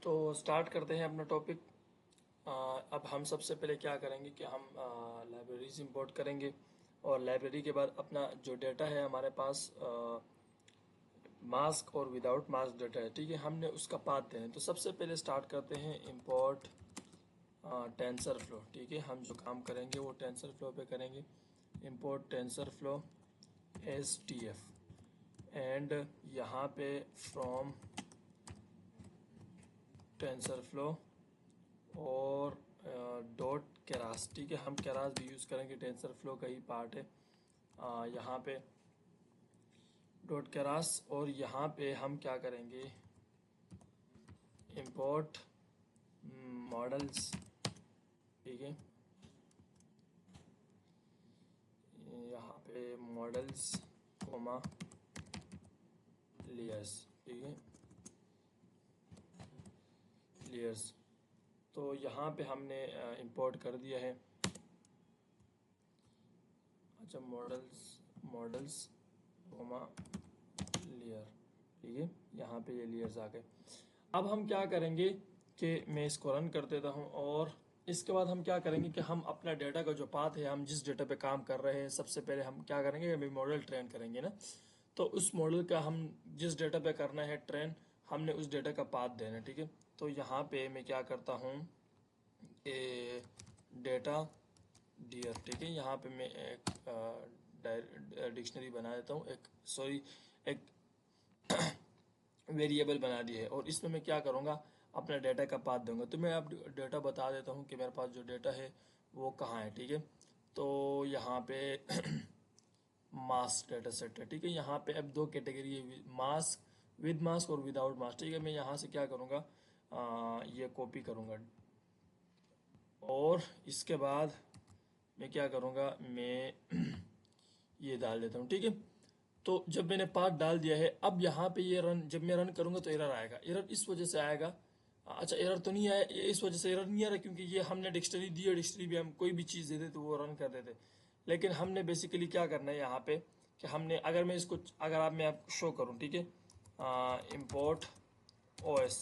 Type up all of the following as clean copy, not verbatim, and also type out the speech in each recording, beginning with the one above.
तो स्टार्ट करते हैं अपना टॉपिक। अब हम सबसे पहले क्या करेंगे कि हम लाइब्रेरीज इंपोर्ट करेंगे और लाइब्रेरी के बाद अपना जो डाटा है हमारे पास मास्क और विदाउट मास्क डाटा है, ठीक है, हमने उसका पाथ देना है। तो सबसे पहले स्टार्ट करते हैं इंपोर्ट टेंसर फ्लो, ठीक है। हम जो काम करेंगे वो टेंसर फ्लो पे करेंगे। Import tensor flow STF and यहाँ पे फ्रॉम टेंसर फ्लो और डॉट केरास, ठीक है। हम केरास भी यूज़ करेंगे, टेंसर फ्लो का ही पार्ट है। यहाँ पे डॉट केरास और यहाँ पे हम क्या करेंगे, इंपोर्ट मॉडल्स, ठीक है। यहाँ पे मॉडल्स कोमा लेयर्स, ठीक है, लेयर्स। तो यहाँ पे हमने इंपोर्ट कर दिया है। अच्छा, मॉडल्स कोमा लेयर, ठीक है। यहाँ पे ये लेयर्स आ गए। अब हम क्या करेंगे कि मैं इसको रन कर देता हूँ और इसके बाद हम क्या करेंगे कि हम अपना डेटा का जो पाथ है, हम जिस डेटा पे काम कर रहे हैं, सबसे पहले हम क्या करेंगे, अभी मॉडल ट्रेन करेंगे ना। तो उस मॉडल का हम जिस डेटा पे करना है ट्रेन, हमने उस डेटा का पाथ देना है, ठीक है। तो यहाँ पे मैं क्या करता हूँ, डेटा डियर, ठीक है। यहाँ पे मैं एक डिक्शनरी बना देता हूँ, एक वेरिएबल बना दी है और इसमें मैं क्या करूँगा, अपना डेटा का पाथ दूंगा। तो मैं अब डेटा बता देता हूँ कि मेरे पास जो डेटा है वो कहाँ है, ठीक है। तो यहाँ पे मास्क डेटा सेट है, ठीक है। यहाँ पे अब दो कैटेगरी है, मास्क, विद मास्क और विदाउट मास्क, ठीक है। मैं यहाँ से क्या करूँगा, ये कॉपी करूँगा और इसके बाद मैं क्या करूँगा, मैं ये डाल देता हूँ, ठीक है। तो जब मैंने पाथ डाल दिया है, अब यहाँ पे ये रन, जब मैं रन करूँगा तो एरर आएगा। एरर इस वजह से आएगा, अच्छा एरर तो नहीं आया, इस वजह से एरर नहीं आ रहा क्योंकि ये हमने डिक्शनरी दी है। डिक्शनरी भी हम कोई भी चीज़ देते तो वो रन कर देते, लेकिन हमने बेसिकली क्या करना है यहाँ पे कि हमने, अगर मैं इसको, अगर आप, मैं आपको शो करूँ, ठीक है, इम्पोर्ट OS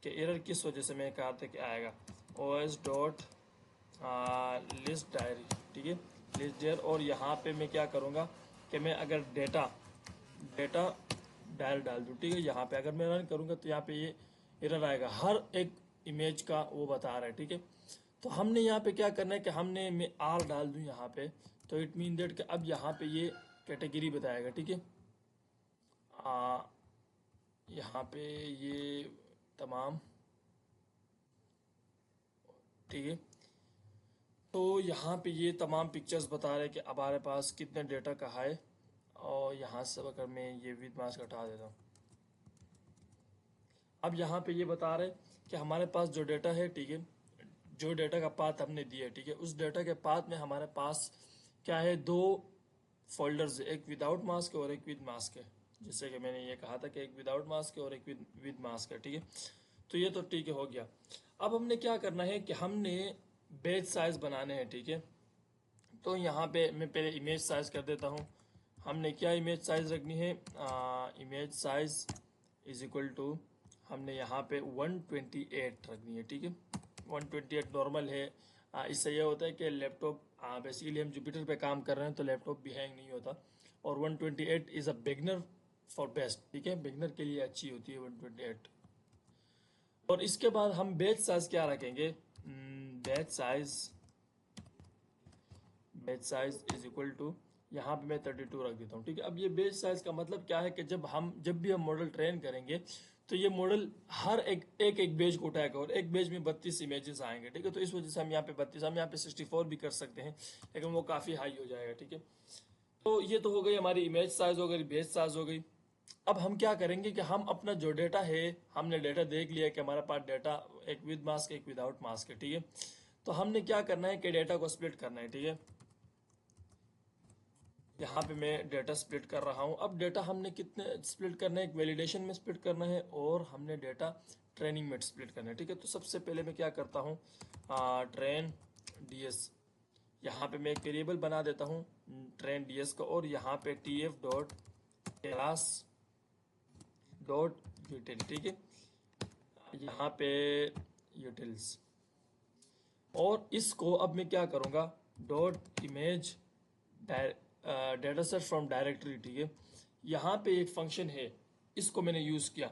के एरर किस वजह से मैं कहा था कि आएगा, OS डॉट लिस्ट डायरी, ठीक है, लिस्ट डेयर। और यहाँ पे मैं क्या करूँगा कि मैं अगर डेटा डेटा डायल डाल दूँ, ठीक है। यहाँ पे अगर मैं रन करूँगा तो यहाँ पे ये एरर आएगा, हर एक इमेज का वो बता रहा है, ठीक है। तो हमने यहाँ पे क्या करना है कि हमने, मैं R डाल दूँ यहाँ पे, तो इट मीन दैट कि अब यहाँ पे ये कैटेगरी बताएगा, ठीक है। यहाँ पे ये तमाम, ठीक है। तो यहाँ पे ये तमाम पिक्चर्स बता रहे हैं कि अब हमारे पास कितने डेटा का है। और यहाँ से अगर मैं ये विद मास्क हटा देता हूँ, अब यहाँ पे ये बता रहे कि हमारे पास जो डेटा है, ठीक है, जो डेटा का पाथ हमने दिया है, ठीक है, उस डेटा के पाथ में हमारे पास क्या है, दो फोल्डर्स, एक विदाउट मास्क और एक विद मास्क है। जैसे कि मैंने ये कहा था कि एक विदाउट मास्क है और एक विद मास्क है, ठीक है। तो ये तो ठीक है, हो गया। अब हमने क्या करना है कि हमने पेज साइज बनाने हैं, ठीक है। तो यहाँ पे मैं पहले इमेज साइज कर देता हूँ। हमने क्या इमेज साइज रखनी है, image size is equal to, हमने यहाँ पे 128 रखनी है, ठीक है। 128 नॉर्मल है। इससे ये होता है कि लैपटॉप, बेसिकली हम जुपिटर पे काम कर रहे हैं तो लैपटॉप भी हैंग नहीं होता। और 128 is a beginner for best, ठीक है, बिगनर के लिए अच्छी होती है 128। और इसके बाद हम बैच साइज क्या रखेंगे, batch size is equal to, यहाँ पे मैं 32 रख देता हूँ, ठीक है। अब ये बैच साइज का मतलब क्या है कि जब भी हम मॉडल ट्रेन करेंगे तो ये मॉडल हर एक बैच को उठाएगा और एक बैच में 32 इमेजेस आएंगे, ठीक है। तो इस वजह से हम यहाँ पे 32, हम यहाँ पे 64 भी कर सकते हैं, लेकिन वो काफ़ी हाई हो जाएगा, ठीक है। तो ये तो हो गई हमारी इमेज साइज, हो गई बैच साइज हो गई। अब हम क्या करेंगे कि हम अपना जो डेटा है, हमने डेटा देख लिया कि हमारे पास डेटा एक विद मास्क एक विदाउट मास्क है, ठीक है। तो हमने क्या करना है कि डेटा को स्प्लिट करना है, ठीक है। यहाँ पे मैं डेटा स्प्लिट कर रहा हूँ। अब डेटा हमने कितने स्प्लिट करना है, एक वैलिडेशन में स्प्लिट करना है और हमने डेटा ट्रेनिंग में स्प्लिट करना है, ठीक है। तो सबसे पहले मैं क्या करता हूँ, ट्रेन डीएस, यहाँ पे मैं एक वेरिएबल बना देता हूँ ट्रेन डीएस का, और यहाँ पे tf dot class dot util, ठीक है। यहाँ पे यूटिल्स, और इसको अब मैं क्या करूँगा, dot image data set from directory, ठीक है। यहाँ पे एक फंक्शन है, इसको मैंने यूज़ किया,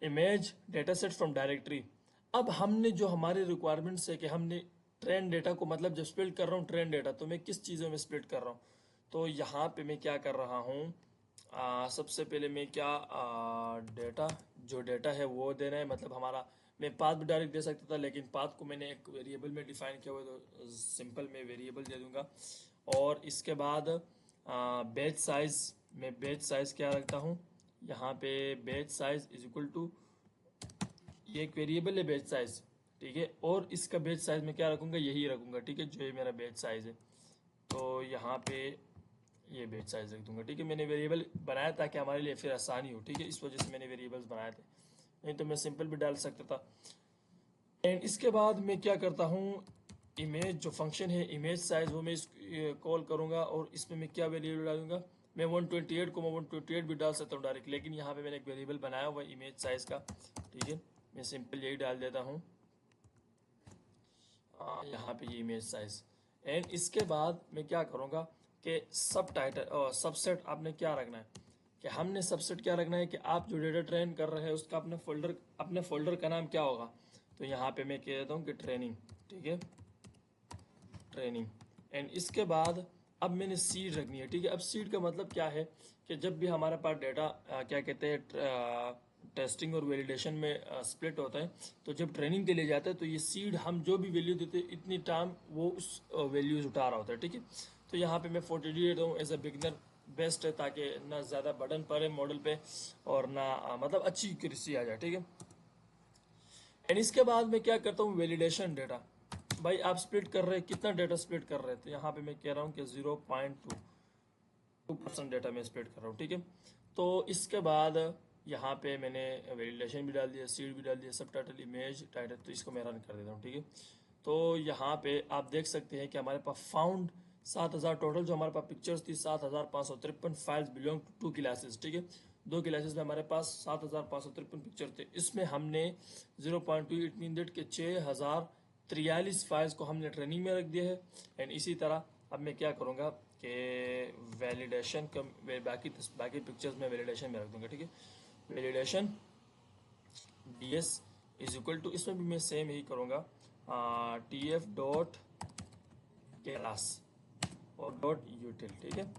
image data set from directory. अब हमने जो हमारे रिक्वायरमेंट्स है कि हमने ट्रेन डेटा को, मतलब जब स्प्लिट कर रहा हूँ ट्रेन डेटा, तो मैं किस चीज़ों में स्प्लिट कर रहा हूँ, तो यहाँ पे मैं क्या कर रहा हूँ, सबसे पहले मैं क्या, डेटा, जो डेटा है वो देना है, मतलब हमारा, मैं पाथ भी डायरेक्ट दे सकता था, लेकिन पाथ को मैंने एक वेरिएबल में डिफाइन किया हुआ है, तो सिंपल मैं वेरिएबल दे दूंगा। और इसके बाद बैच साइज, मैं बैच साइज क्या रखता हूँ, यहाँ पे batch size is equal to, ये एक वेरिएबल है बैच साइज, ठीक है, और इसका बैच साइज मैं क्या रखूँगा, यही रखूँगा, ठीक है, जो ये मेरा बैच साइज है। तो यहाँ पे ये बैच साइज रख दूंगा, ठीक है। मैंने वेरिएबल बनाया ताकि हमारे लिए फिर आसानी हो, ठीक है, इस वजह से मैंने वेरिएबल्स बनाए थे, नहीं तो मैं सिंपल भी डाल सकता था। एंड इसके बाद मैं क्या करता हूँ, इमेज जो फंक्शन है इमेज साइज, वो मैं इस कॉल करूँगा, और इसमें मैं क्या वेरिएबल डालूंगा, मैं 128 को 128 भी डाल सकता हूँ डायरेक्ट, लेकिन यहाँ पे मैंने एक वेरिएबल बनाया हुआ इमेज साइज का, ठीक है, मैं सिंपल यही डाल देता हूँ, यहाँ पे ये इमेज साइज। एंड इसके बाद मैं क्या करूँगा कि सब टाइटल और सबसेट आपने क्या रखना है, कि हमने सबसेट क्या रखना है कि आप जो डेटा ट्रेन कर रहे हैं उसका अपने फोल्डर का नाम क्या होगा, तो यहाँ पे मैं कह देता हूँ कि ट्रेनिंग, ठीक है, ट्रेनिंग। एंड इसके बाद अब मैंने सीड रखनी है, ठीक है। अब सीड का मतलब क्या है कि जब भी हमारे पास डेटा क्या कहते हैं, टेस्टिंग और वैलिडेशन में स्प्लिट होता है, तो जब ट्रेनिंग के लिए जाता है तो ये सीड हम जो भी वैल्यू देते हैं इतनी टाइम वो उस वैल्यूज उठा रहा होता है, ठीक है। तो यहाँ पे मैं 40 देता हूँ एज अ बिगनर, बेस्ट है, ताकि ना ज़्यादा बर्डन पड़े मॉडल पे, और ना मतलब अच्छी एक्यूरेसी आ जाए, ठीक है। एंड इसके बाद मैं क्या करता हूँ, वैलिडेशन डेटा, भाई आप स्प्लिट कर रहे हैं, कितना डेटा स्प्लिट कर रहे थे, यहाँ पे मैं कह रहा हूँ कि 0.2% डेटा में स्प्लिट कर रहा हूँ, ठीक है। तो इसके बाद यहाँ पे मैंने वैलिडेशन भी डाल दिया, सीड भी डाल दिया, सब टाइटल इमेज टाइटल, तो इसको मैं रन कर देता हूँ, ठीक है। तो यहाँ पे आप देख सकते हैं कि हमारे पास फाउंड 7000 टोटल, जो हमारे पास पिक्चर्स थी 7553 फाइल्स बिलोंग टू 2 क्लासेस, ठीक है। 2 क्लासेस में हमारे पास 7553 पिक्चर थे, इसमें हमने 0.2 इट मीन दैट के 6043 फाइल्स को हमने ट्रेनिंग में रख दिया है। एंड इसी तरह अब मैं क्या करूँगा कि वैलिडेशन का बाकी पिक्चर्स में वैलिडेशन में रख दूंगा, ठीक है। Validation ds is equal to, इसमें भी मैं सेम यही करूँगा, tf डॉट क्लास और डॉट यूटिल, ठीक है।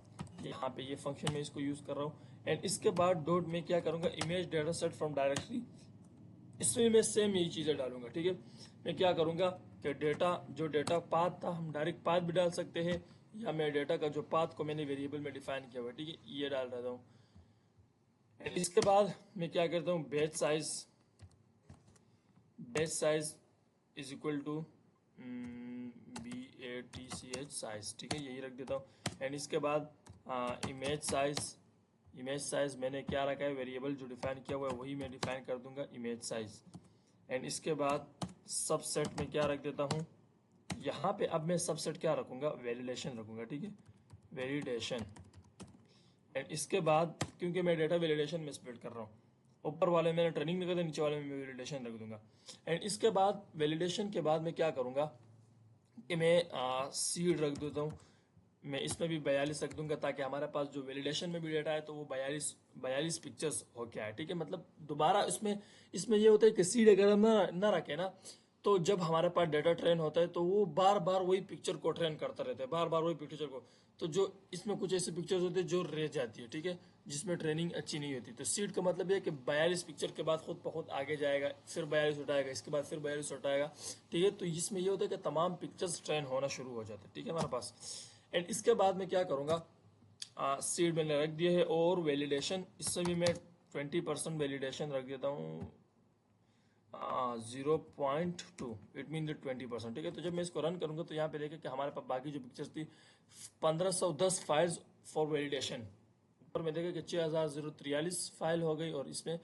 यहाँ पे ये फंक्शन में इसको यूज़ कर रहा हूँ। एंड इसके बाद डॉट में क्या करूँगा, image data set from directory, इसमें मैं सेम यही चीज़ें डालूंगा, ठीक है। मैं क्या करूँगा कि जो डेटा पाथ था, हम डायरेक्ट पाथ भी डाल सकते हैं, या मैं डेटा का जो पाथ को मैंने वेरिएबल में डिफाइन किया हुआ है, ठीक है, ये डाल देता हूँ। एंड इसके बाद मैं क्या करता हूँ, batch size is equal to BATCH size, ठीक है, यही रख देता हूँ। एंड इसके बाद इमेज साइज मैंने क्या रखा है, वेरिएबल जो डिफाइन किया हुआ है वही मैं डिफाइन कर दूंगा, इमेज साइज। एंड इसके बाद सबसेट में क्या रख देता हूँ, यहाँ पे अब मैं सबसेट क्या रखूँगा, वैलिडेशन रखूँगा, ठीक है, वैलिडेशन। एंड इसके बाद क्योंकि मैं डेटा वैलिडेशन में स्प्लिट कर रहा हूँ, ऊपर वाले मैंने ट्रेनिंग में कर दिया, नीचे वाले में वैलिडेशन रख दूंगा। एंड इसके बाद वैलिडेशन के बाद मैं क्या करूँगा कि मैं सीड रख देता हूँ, मैं इसमें भी 42 रख दूंगा, ताकि हमारे पास जो वैलिडेशन में भी डेटा है तो वो 42 पिक्चर्स हो क्या है, ठीक है। मतलब दोबारा इसमें ये होता है कि सीड अगर हम ना रखें ना, तो जब हमारे पास डेटा ट्रेन होता है तो वो बार बार वही पिक्चर को ट्रेन करता रहता है, बार बार वही पिक्चर को, तो जो इसमें कुछ ऐसे पिक्चर्स होते हैं जो रह जाती है, ठीक है, जिसमें ट्रेनिंग अच्छी नहीं होती। तो सीड का मतलब ये है कि 42 पिक्चर के बाद खुद ब खुद आगे जाएगा, फिर 42 उठाएगा, इसके बाद फिर 42 उठाएगा, ठीक है। तो इसमें ये होता है कि तमाम पिक्चर्स ट्रेन होना शुरू हो जाते हैं, ठीक है हमारे पास। एंड इसके बाद मैं क्या करूँगा, सीड मैंने रख दिया है, और वैलिडेशन इसमें भी मैं 20% वैलिडेशन रख देता हूँ, 0.2 इट मीन 20%, ठीक है। तो जब मैं इसको रन करूँगा तो यहाँ पे देखें कि हमारे पास बाकी जो पिक्चर्स थी 1510 फाइल्स फॉर वैलिडेशन, ऊपर में देखें कि 6043 फाइल हो गई, और इसमें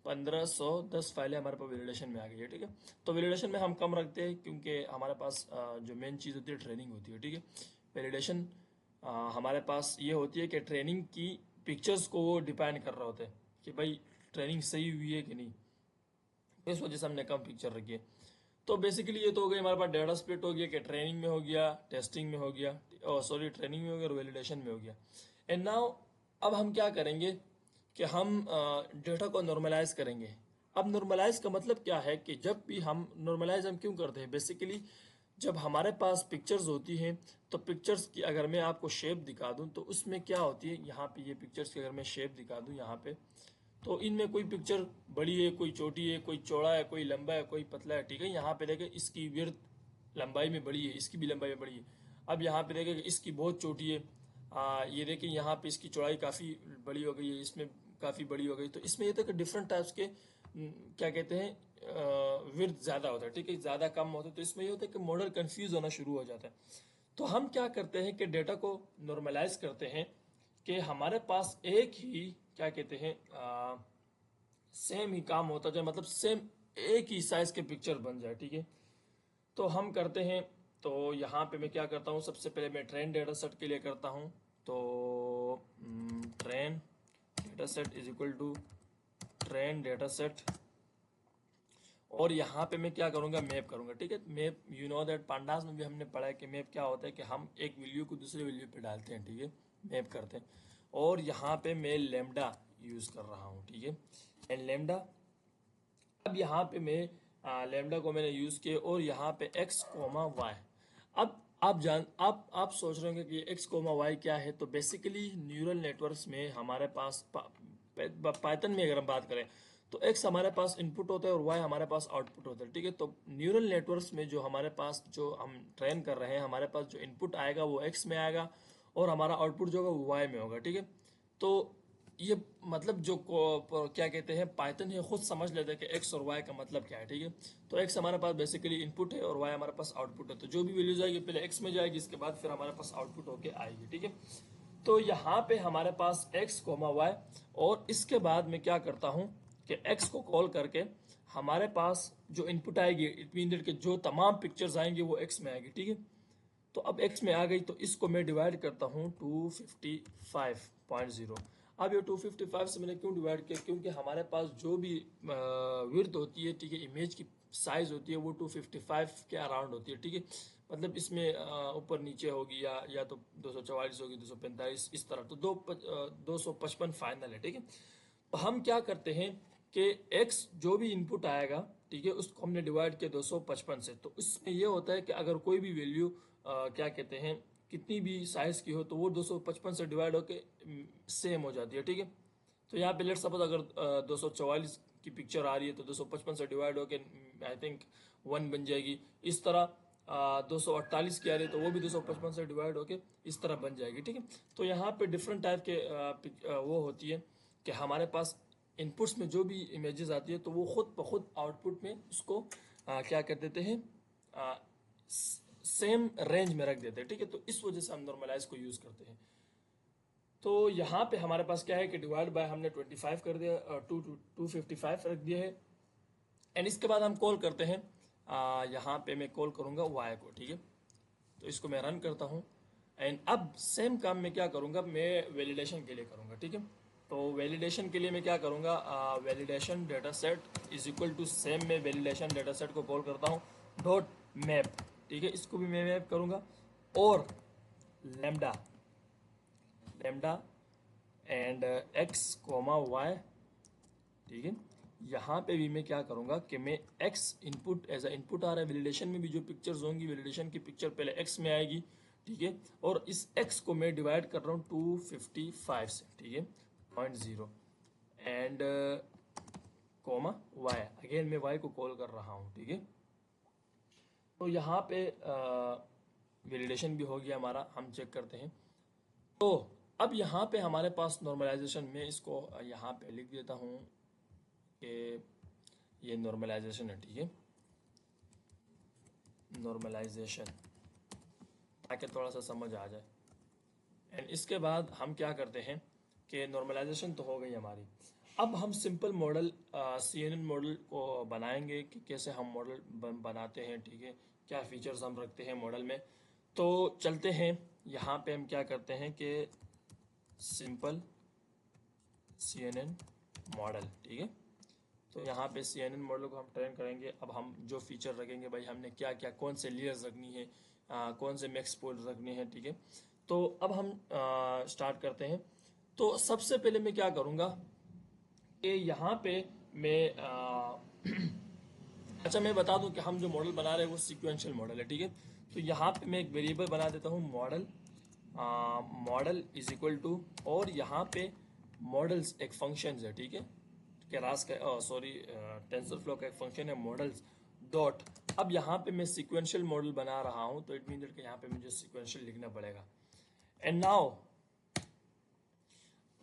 1510 फाइलें हमारे पास वैलिडेशन में आ गई है, ठीक है। तो वैलिडेशन में हम कम रखते हैं क्योंकि हमारे पास जो मेन चीज़ होती है ट्रेनिंग होती है, ठीक है। वैलिडेशन हमारे पास ये होती है कि ट्रेनिंग की पिक्चर्स को वो डिपेंड कर रहा होता है कि भाई ट्रेनिंग सही हुई है कि नहीं। इस वजह से हमने कम पिक्चर रखी है। तो बेसिकली ये तो हो गई हमारे पास डेटा स्प्लिट हो गया कि ट्रेनिंग में हो गया, टेस्टिंग में हो गया, सॉरी ट्रेनिंग में हो गया और वैलिडेशन में हो गया। एंड नाउ अब हम क्या करेंगे कि हम डेटा को नॉर्मलाइज करेंगे। अब नॉर्मलाइज का मतलब क्या है कि जब भी हम नॉर्मलाइज हम क्यों करते हैं, बेसिकली जब हमारे पास पिक्चर्स होती हैं तो पिक्चर्स की अगर मैं आपको शेप दिखा दूं तो उसमें क्या होती है, यहाँ पे ये पिक्चर्स की अगर मैं शेप दिखा दूं यहाँ पे, तो इनमें कोई पिक्चर बड़ी है, कोई छोटी है, कोई चौड़ा है, कोई लंबा है, कोई पतला है, ठीक है। यहाँ पे देखें इसकी विड्थ लंबाई में बड़ी है, इसकी भी लंबाई में बड़ी है। अब यहाँ पे देखें इसकी बहुत छोटी है, ये देखें यहाँ पे इसकी चौड़ाई काफ़ी बड़ी हो गई है, इसमें काफ़ी बड़ी हो गई। तो इसमें ये था कि डिफरेंट टाइप्स के क्या कहते हैं विड्थ ज़्यादा होता है, ठीक है, ज़्यादा कम होता है। तो इसमें ये होता है कि मॉडल कंफ्यूज होना शुरू हो जाता है। तो हम क्या करते हैं कि डेटा को नॉर्मलाइज करते हैं कि हमारे पास एक ही क्या कहते हैं सेम ही काम होता जाए, मतलब सेम एक ही साइज के पिक्चर बन जाए, ठीक है। तो हम करते हैं, तो यहाँ पे मैं क्या करता हूँ, सबसे पहले मैं ट्रेन डेटा सेट के लिए करता हूँ। तो train data set is equal to train data set, और यहाँ पे मैं क्या करूँगा, मैप करूँगा, ठीक है। Map you know that pandas में भी हमने पढ़ा है कि मैप क्या होता है कि हम एक वैल्यू को दूसरे वैल्यू पे डालते हैं, ठीक है, मैप करते हैं। और यहाँ पे मैं लेमडा यूज़ कर रहा हूँ, ठीक है, एंड लेमडा। अब यहाँ पे मैं लेमडा को मैंने यूज़ किया और यहाँ पे एक्स कोमा वाई। अब आप सोच रहे होंगे कि एक्स कोमा वाई क्या है। तो बेसिकली न्यूरल नेटवर्क्स में हमारे पास पाइथन में अगर हम बात करें तो एक्स हमारे पास इनपुट होता है और वाई हमारे पास आउटपुट होता है, ठीक है। तो न्यूरल नेटवर्क्स में जो हमारे पास जो हम ट्रेन कर रहे हैं, हमारे पास जो इनपुट आएगा वो एक्स में आएगा और हमारा आउटपुट जो होगा वो वाई में होगा, ठीक है। तो ये मतलब जो क्या कहते हैं पाइथन है खुद समझ लेते हैं कि एक्स और वाई का मतलब क्या है, ठीक है। तो एक्स हमारे पास बेसिकली इनपुट है और वाई हमारे पास आउटपुट है। तो जो भी वैल्यूज आएगी पहले एक्स में जाएगी, इसके बाद फिर हमारे पास आउटपुट होके आएगी, ठीक है। तो यहाँ पे हमारे पास एक्स कोमा वाई, और इसके बाद मैं क्या करता हूँ कि एक्स को कॉल करके हमारे पास जो इनपुट आएगी, इट मीन दैट कि जो तमाम पिक्चर्स आएंगे वो एक्स में आएगी, ठीक है। तो अब x में आ गई तो इसको मैं डिवाइड करता हूँ 255.0। अब ये 255 से मैंने क्यों डिवाइड किया, क्योंकि हमारे पास जो भी विड्थ होती है, ठीक है, इमेज की साइज होती है वो 255 के अराउंड होती है, ठीक है। मतलब इसमें ऊपर नीचे होगी या तो 244 होगी, 245 इस तरह। तो 255 फाइनल है, ठीक है। तो हम क्या करते हैं कि x जो भी इनपुट आएगा, ठीक है, उसको हमने डिवाइड किया 255 से। तो इसमें यह होता है कि अगर कोई भी वैल्यू क्या कहते हैं कितनी भी साइज की हो तो वो 255 से डिवाइड होके सेम हो जाती है, ठीक है। तो यहाँ पे लेट सपोज अगर 244 की पिक्चर आ रही है तो 255 से डिवाइड होके आई थिंक 1 बन जाएगी। इस तरह 248 की आ रही है तो वो भी 255 से डिवाइड होके इस तरह बन जाएगी, ठीक है। तो यहाँ पे डिफरेंट टाइप के वो होती है कि हमारे पास इनपुट्स में जो भी इमेजेस आती है तो वो खुद ब खुद आउटपुट में उसको क्या कर देते हैं, सेम रेंज में रख देते हैं, ठीक है। तो इस वजह से हम नॉर्मलाइज को यूज़ करते हैं। तो यहाँ पे हमारे पास क्या है कि डिवाइड बाय हमने 25 कर दिया, 255 रख दिया है। एंड इसके बाद हम कॉल करते हैं, यहाँ पे मैं कॉल करूँगा वाई को, ठीक है। तो इसको मैं रन करता हूँ एंड अब सेम काम मैं क्या करूँगा, मैं वैलिडेशन के लिए करूँगा, ठीक है। तो वैलिडेशन के लिए मैं क्या करूँगा, validation data set is equal to same, मैं वैलिडेशन डेटा सेट को कॉल करता हूँ डॉट मैप, ठीक है। इसको भी मैं मैप करूँगा और lambda lambda and x comma y, ठीक है। यहाँ पे भी मैं क्या करूँगा कि मैं x input as a input आ रहा है, वैलिडेशन में भी जो पिक्चर्स होंगी वैलिडेशन की पिक्चर पहले x में आएगी, ठीक है। और इस x को मैं डिवाइड कर रहा हूँ 255 से, ठीक है, 0.0 एंड कोमा y, अगेन मैं y को कॉल कर रहा हूँ, ठीक है। तो यहाँ पे वैलिडेशन भी हो गया हमारा, हम चेक करते हैं। तो अब यहाँ पे हमारे पास नॉर्मलाइजेशन में इसको यहाँ पे लिख देता हूँ कि ये नॉर्मलाइजेशन है, ठीक है, नॉर्मलाइजेशन, ताकि थोड़ा सा समझ आ जाए। एंड इसके बाद हम क्या करते हैं कि नॉर्मलाइजेशन तो हो गई हमारी। अब हम सिंपल मॉडल CNN मॉडल को बनाएंगे कि कैसे हम मॉडल बनाते हैं, ठीक है, क्या फीचर्स हम रखते हैं मॉडल में। तो चलते हैं, यहाँ पे हम क्या करते हैं कि सिंपल CNN मॉडल, ठीक है। तो यहाँ पे CNN मॉडल को हम ट्रेन करेंगे। अब हम जो फीचर रखेंगे भाई, हमने क्या क्या कौन से लेयर्स रखनी है, कौन से मैक्स पोल रखने हैं, ठीक है। तो अब हम स्टार्ट करते हैं। तो सबसे पहले मैं क्या करूँगा कि यहाँ पे मैं अच्छा मैं बता दूं कि हम जो मॉडल बना रहे हैं वो सीक्वेंशियल मॉडल है, ठीक है। तो यहाँ पे मैं एक वेरिएबल बना देता हूँ model, model is equal to, और यहाँ पे मॉडल्स एक फंक्शन है, ठीक है। केरास का सॉरी टेंसरफ्लो का एक फंक्शन है मॉडल्स डॉट। अब यहाँ पे मैं सीक्वेंशियल मॉडल बना रहा हूँ, तो इट मीन दैट कि यहाँ पे मुझे सीक्वेंशियल लिखना पड़ेगा। एंड नाउ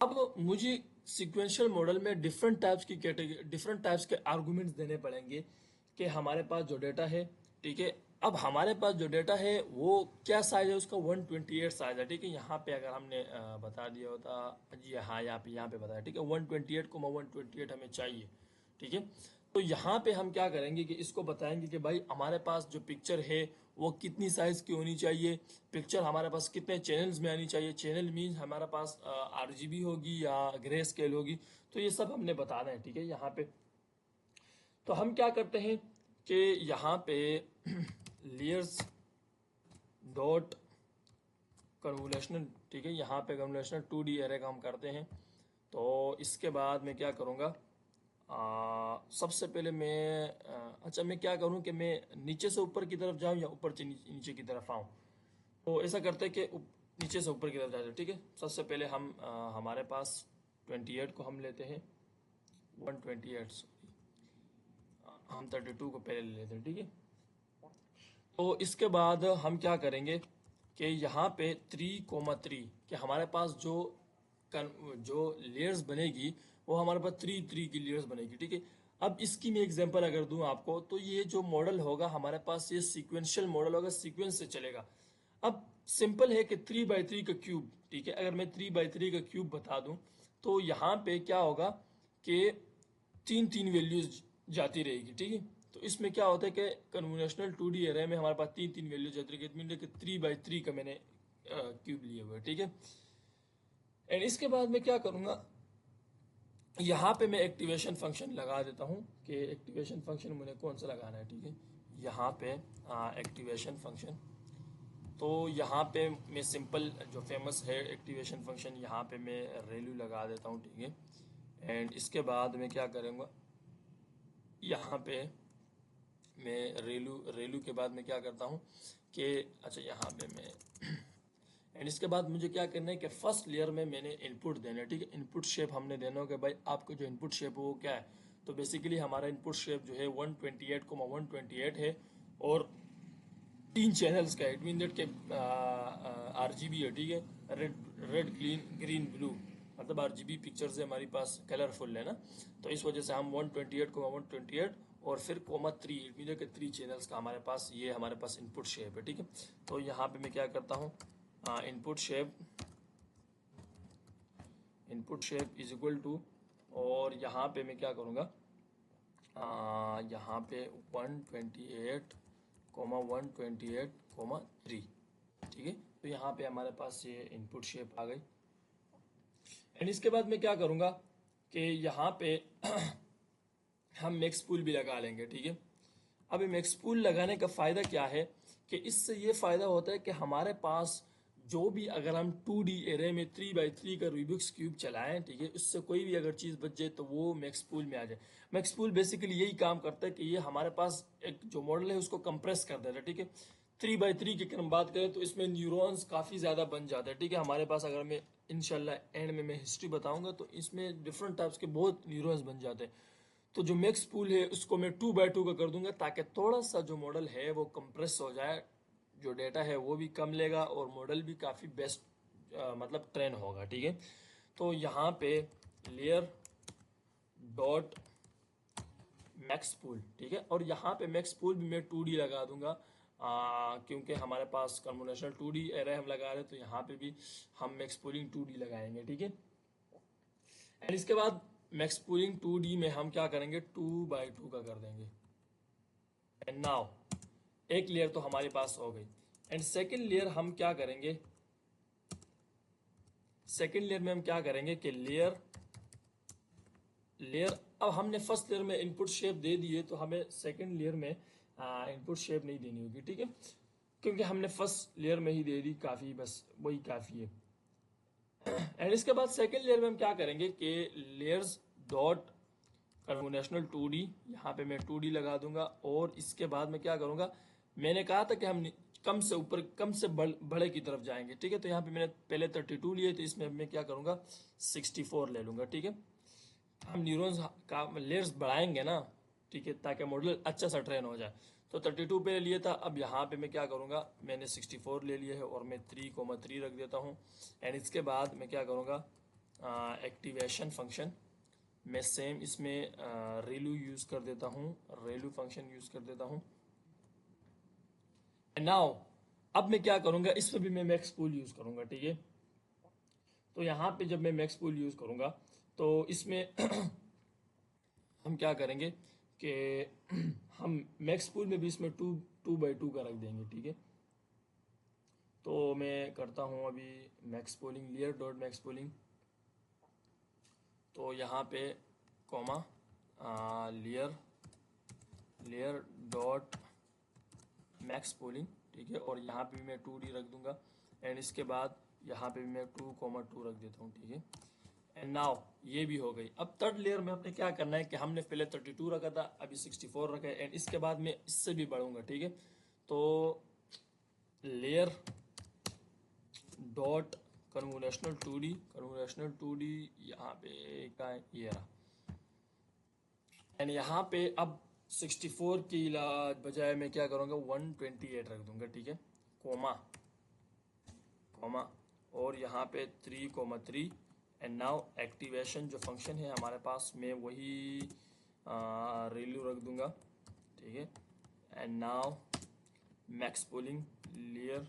अब मुझे सीक्वेंशियल मॉडल में डिफरेंट टाइप्स की कैटेगरी, डिफरेंट टाइप्स के आर्गुमेंट्स देने पड़ेंगे कि हमारे पास जो डेटा है, ठीक है। अब हमारे पास जो डेटा है वो क्या साइज है, उसका 128 साइज है, ठीक है। यहाँ पे अगर हमने बता दिया होता जी, हाँ यहाँ पे बताया, ठीक है। 128,128 हमें चाहिए, ठीक है। तो यहाँ पे हम क्या करेंगे कि इसको बताएंगे कि भाई हमारे पास जो पिक्चर है वो कितनी साइज की होनी चाहिए, पिक्चर हमारे पास कितने चैनल्स में आनी चाहिए, चैनल मीन्स हमारे पास RGB होगी या ग्रे स्केल होगी, तो ये सब हमने बताना है, ठीक है। यहाँ पे तो हम क्या करते हैं कि यहाँ पे लेयर्स डॉट कन्वोल्यूशनल, ठीक है। यहाँ पे कन्वोल्यूशनल 2D एरे का हम करते हैं। तो इसके बाद मैं क्या करूँगा, सबसे पहले मैं अच्छा मैं क्या करूँ कि मैं नीचे से ऊपर की तरफ जाऊँ या ऊपर से नीचे की तरफ आऊँ। तो ऐसा करते हैं कि नीचे से ऊपर की तरफ जाते हैं, ठीक है। सबसे पहले हम हमारे पास 28 को हम लेते हैं, 128 सॉरी, हम 32 को पहले ले लेते हैं, ठीक है। तो इसके बाद हम क्या करेंगे कि यहाँ पे 3,3 कि हमारे पास जो लेयर्स बनेगी वो हमारे पास 3 की लेयर्स बनेगी, ठीक है। अब इसकी मैं एग्जांपल अगर दूं आपको, तो ये जो मॉडल होगा हमारे पास, ये सीक्वेंशियल मॉडल होगा, सीक्वेंस से चलेगा। अब सिंपल है कि 3x3 का क्यूब, ठीक है। अगर मैं 3x3 का क्यूब बता दूं तो यहाँ पे क्या होगा कि 3 वैल्यूज जाती रहेगी, ठीक है। तो इसमें क्या होता है कि कन्वोल्यूशनल 2D एरे में हमारे पास 3 वैल्यूज जाती रहेगी, मीन कि 3x3 का मैंने क्यूब लिया हुआ है, ठीक है। एंड इसके बाद मैं क्या करूँगा, यहाँ पे मैं एक्टिवेशन फंक्शन लगा देता हूँ कि एक्टिवेशन फंक्शन मुझे कौन सा लगाना है, ठीक है। यहाँ पे एक्टिवेशन फंक्शन, तो यहाँ पे मैं सिंपल जो फेमस है एक्टिवेशन फंक्शन, यहाँ पे मैं रेलू लगा देता हूँ, ठीक है। एंड इसके बाद मैं क्या करूँगा, यहाँ पे मैं रेलू के बाद मैं क्या करता हूँ कि अच्छा यहाँ पे मैं एंड इसके बाद मुझे क्या करना है कि फर्स्ट लेयर में मैंने इनपुट देना है, ठीक है। इनपुट शेप हमने देना होगा भाई, आपको जो इनपुट शेप है वो क्या है। तो बेसिकली हमारा इनपुट शेप जो है 128,128 है और 3 चैनल्स का, इट मीन दैट के RGB है, ठीक है। रेड ग्रीन ब्लू, मतलब RGB पिक्चर्स है हमारी पास, कलरफुल है ना। तो इस वजह से हम 128,128 और फिर (3), इट मीन के 3 चैनल्स का हमारे पास, ये हमारे पास इनपुट शेप है, ठीक है। तो यहाँ पे मैं क्या करता हूँ, input shape is equal to, और यहाँ पे मैं क्या करूँगा, यहाँ पे 128,128,3, ठीक है। तो यहाँ पे हमारे पास ये इनपुट शेप आ गई। एंड इसके बाद मैं क्या करूँगा कि यहाँ पे हम मैक्स पूल भी लगा लेंगे, ठीक है। अब ये मैक्स पूल लगाने का फ़ायदा क्या है कि इससे ये फ़ायदा होता है कि हमारे पास जो भी, अगर हम 2D एरे में 3x3 का रूबिक्स क्यूब चलाएं, ठीक है, उससे कोई भी अगर चीज़ बच जाए तो वो मैक्स पूल में आ जाए। मैक्स पूल बेसिकली यही काम करता है कि ये हमारे पास एक जो मॉडल है उसको कंप्रेस कर देता है, ठीक है। 3x3 की अगर हम बात करें तो इसमें न्यूरॉन्स काफ़ी ज़्यादा बन जाते हैं, ठीक है। हमारे पास, अगर मैं इंशाल्लाह एंड में मैं हिस्ट्री बताऊंगा, तो इसमें डिफरेंट टाइप्स के बहुत न्यूरॉन्स बन जाते हैं। तो जो मैक्स पूल है उसको मैं 2x2 का कर दूंगा, ताकि थोड़ा सा जो मॉडल है वो कंप्रेस हो जाए, जो डेटा है वो भी कम लेगा और मॉडल भी काफ़ी बेस्ट मतलब ट्रेन होगा, ठीक है। तो यहाँ पे लेयर डॉट मैक्स पूल, ठीक है। और यहाँ पे मैक्स पूल भी मैं 2D लगा दूंगा, क्योंकि हमारे पास कन्वोल्यूशनल 2D एरे हम लगा रहे हैं, तो यहाँ पे भी हम मैक्स पूलिंग 2D लगाएंगे, ठीक है। एंड इसके बाद मैक्स पूलिंग 2D में हम क्या करेंगे, 2x2 का कर देंगे। एंड नाउ एक लेयर तो हमारे पास हो गई। एंड सेकेंड लेयर हम क्या करेंगे, सेकेंड लेयर में हम क्या करेंगे कि लेयर लेयर, अब हमने फर्स्ट लेयर में इनपुट शेप दे दी है तो हमें सेकंड लेयर में इनपुट शेप नहीं देनी होगी, ठीक है, क्योंकि हमने फर्स्ट लेयर में ही दे दी, काफ़ी, बस वही काफ़ी है। एंड इसके बाद सेकंड लेयर में हम क्या करेंगे कि लेयर्स डॉट कन्वोल्यूशनल 2D, यहाँ पे मैं 2D लगा दूंगा, और इसके बाद मैं क्या करूँगा, मैंने कहा था कि हम कम से ऊपर, कम से बड़े की तरफ जाएंगे, ठीक है, तो यहाँ पे मैंने पहले 32 लिए, तो इसमें मैं क्या करूँगा 64 ले लूँगा, ठीक है। हम न्यूरॉन्स का लेयर्स बढ़ाएंगे ना, ठीक है, ताकि मॉडल अच्छा सा ट्रेन हो जाए। तो 32 पे लिए था, अब यहाँ पे मैं क्या करूँगा, मैंने 64 ले लिया है और मैं 3,3 रख देता हूँ। एंड इसके बाद मैं क्या करूँगा, एक्टिवेशन फंक्शन मैं सेम इसमें रेलू यूज़ कर देता हूँ, रेलू फंक्शन यूज़ कर देता हूँ। एंड नाउ अब मैं क्या करूँगा, इसमें भी मैं मैक्स पूल यूज़ करूँगा, ठीक है। तो यहाँ पे जब मैं मैक्स पूल यूज़ करूँगा तो इसमें हम क्या करेंगे कि हम मैक्स पूल में भी इसमें 2 का रख देंगे, ठीक है। तो मैं करता हूँ अभी max polling, layer dot max polling, तो यहाँ पे comma layer dot max polling, ठीक है, और यहाँ पे भी मैं 2D रख दूंगा। एंड इसके बाद यहाँ पे भी मैं 2,2 रख देता हूँ, ठीक है। एंड नाउ ये भी हो गई। अब थर्ड लेयर में हमने क्या करना है कि हमने पहले 32 रखा था, अभी 64 रखा है, एंड इसके बाद मैं इससे भी बढ़ूंगा, ठीक है। तो लेयर डॉट कन्वोल्यूशनल 2D यहाँ पे क्या है, ये रहा। एंड यहाँ पे अब 64 की बजाय मैं क्या करूँगा 128 रख दूंगा, ठीक है, कोमा कोमा, और यहाँ पे 3,3। एंड नाउ एक्टिवेशन जो फंक्शन है हमारे पास, मैं वही रेलू रख दूंगा, ठीक है। And now max polling layer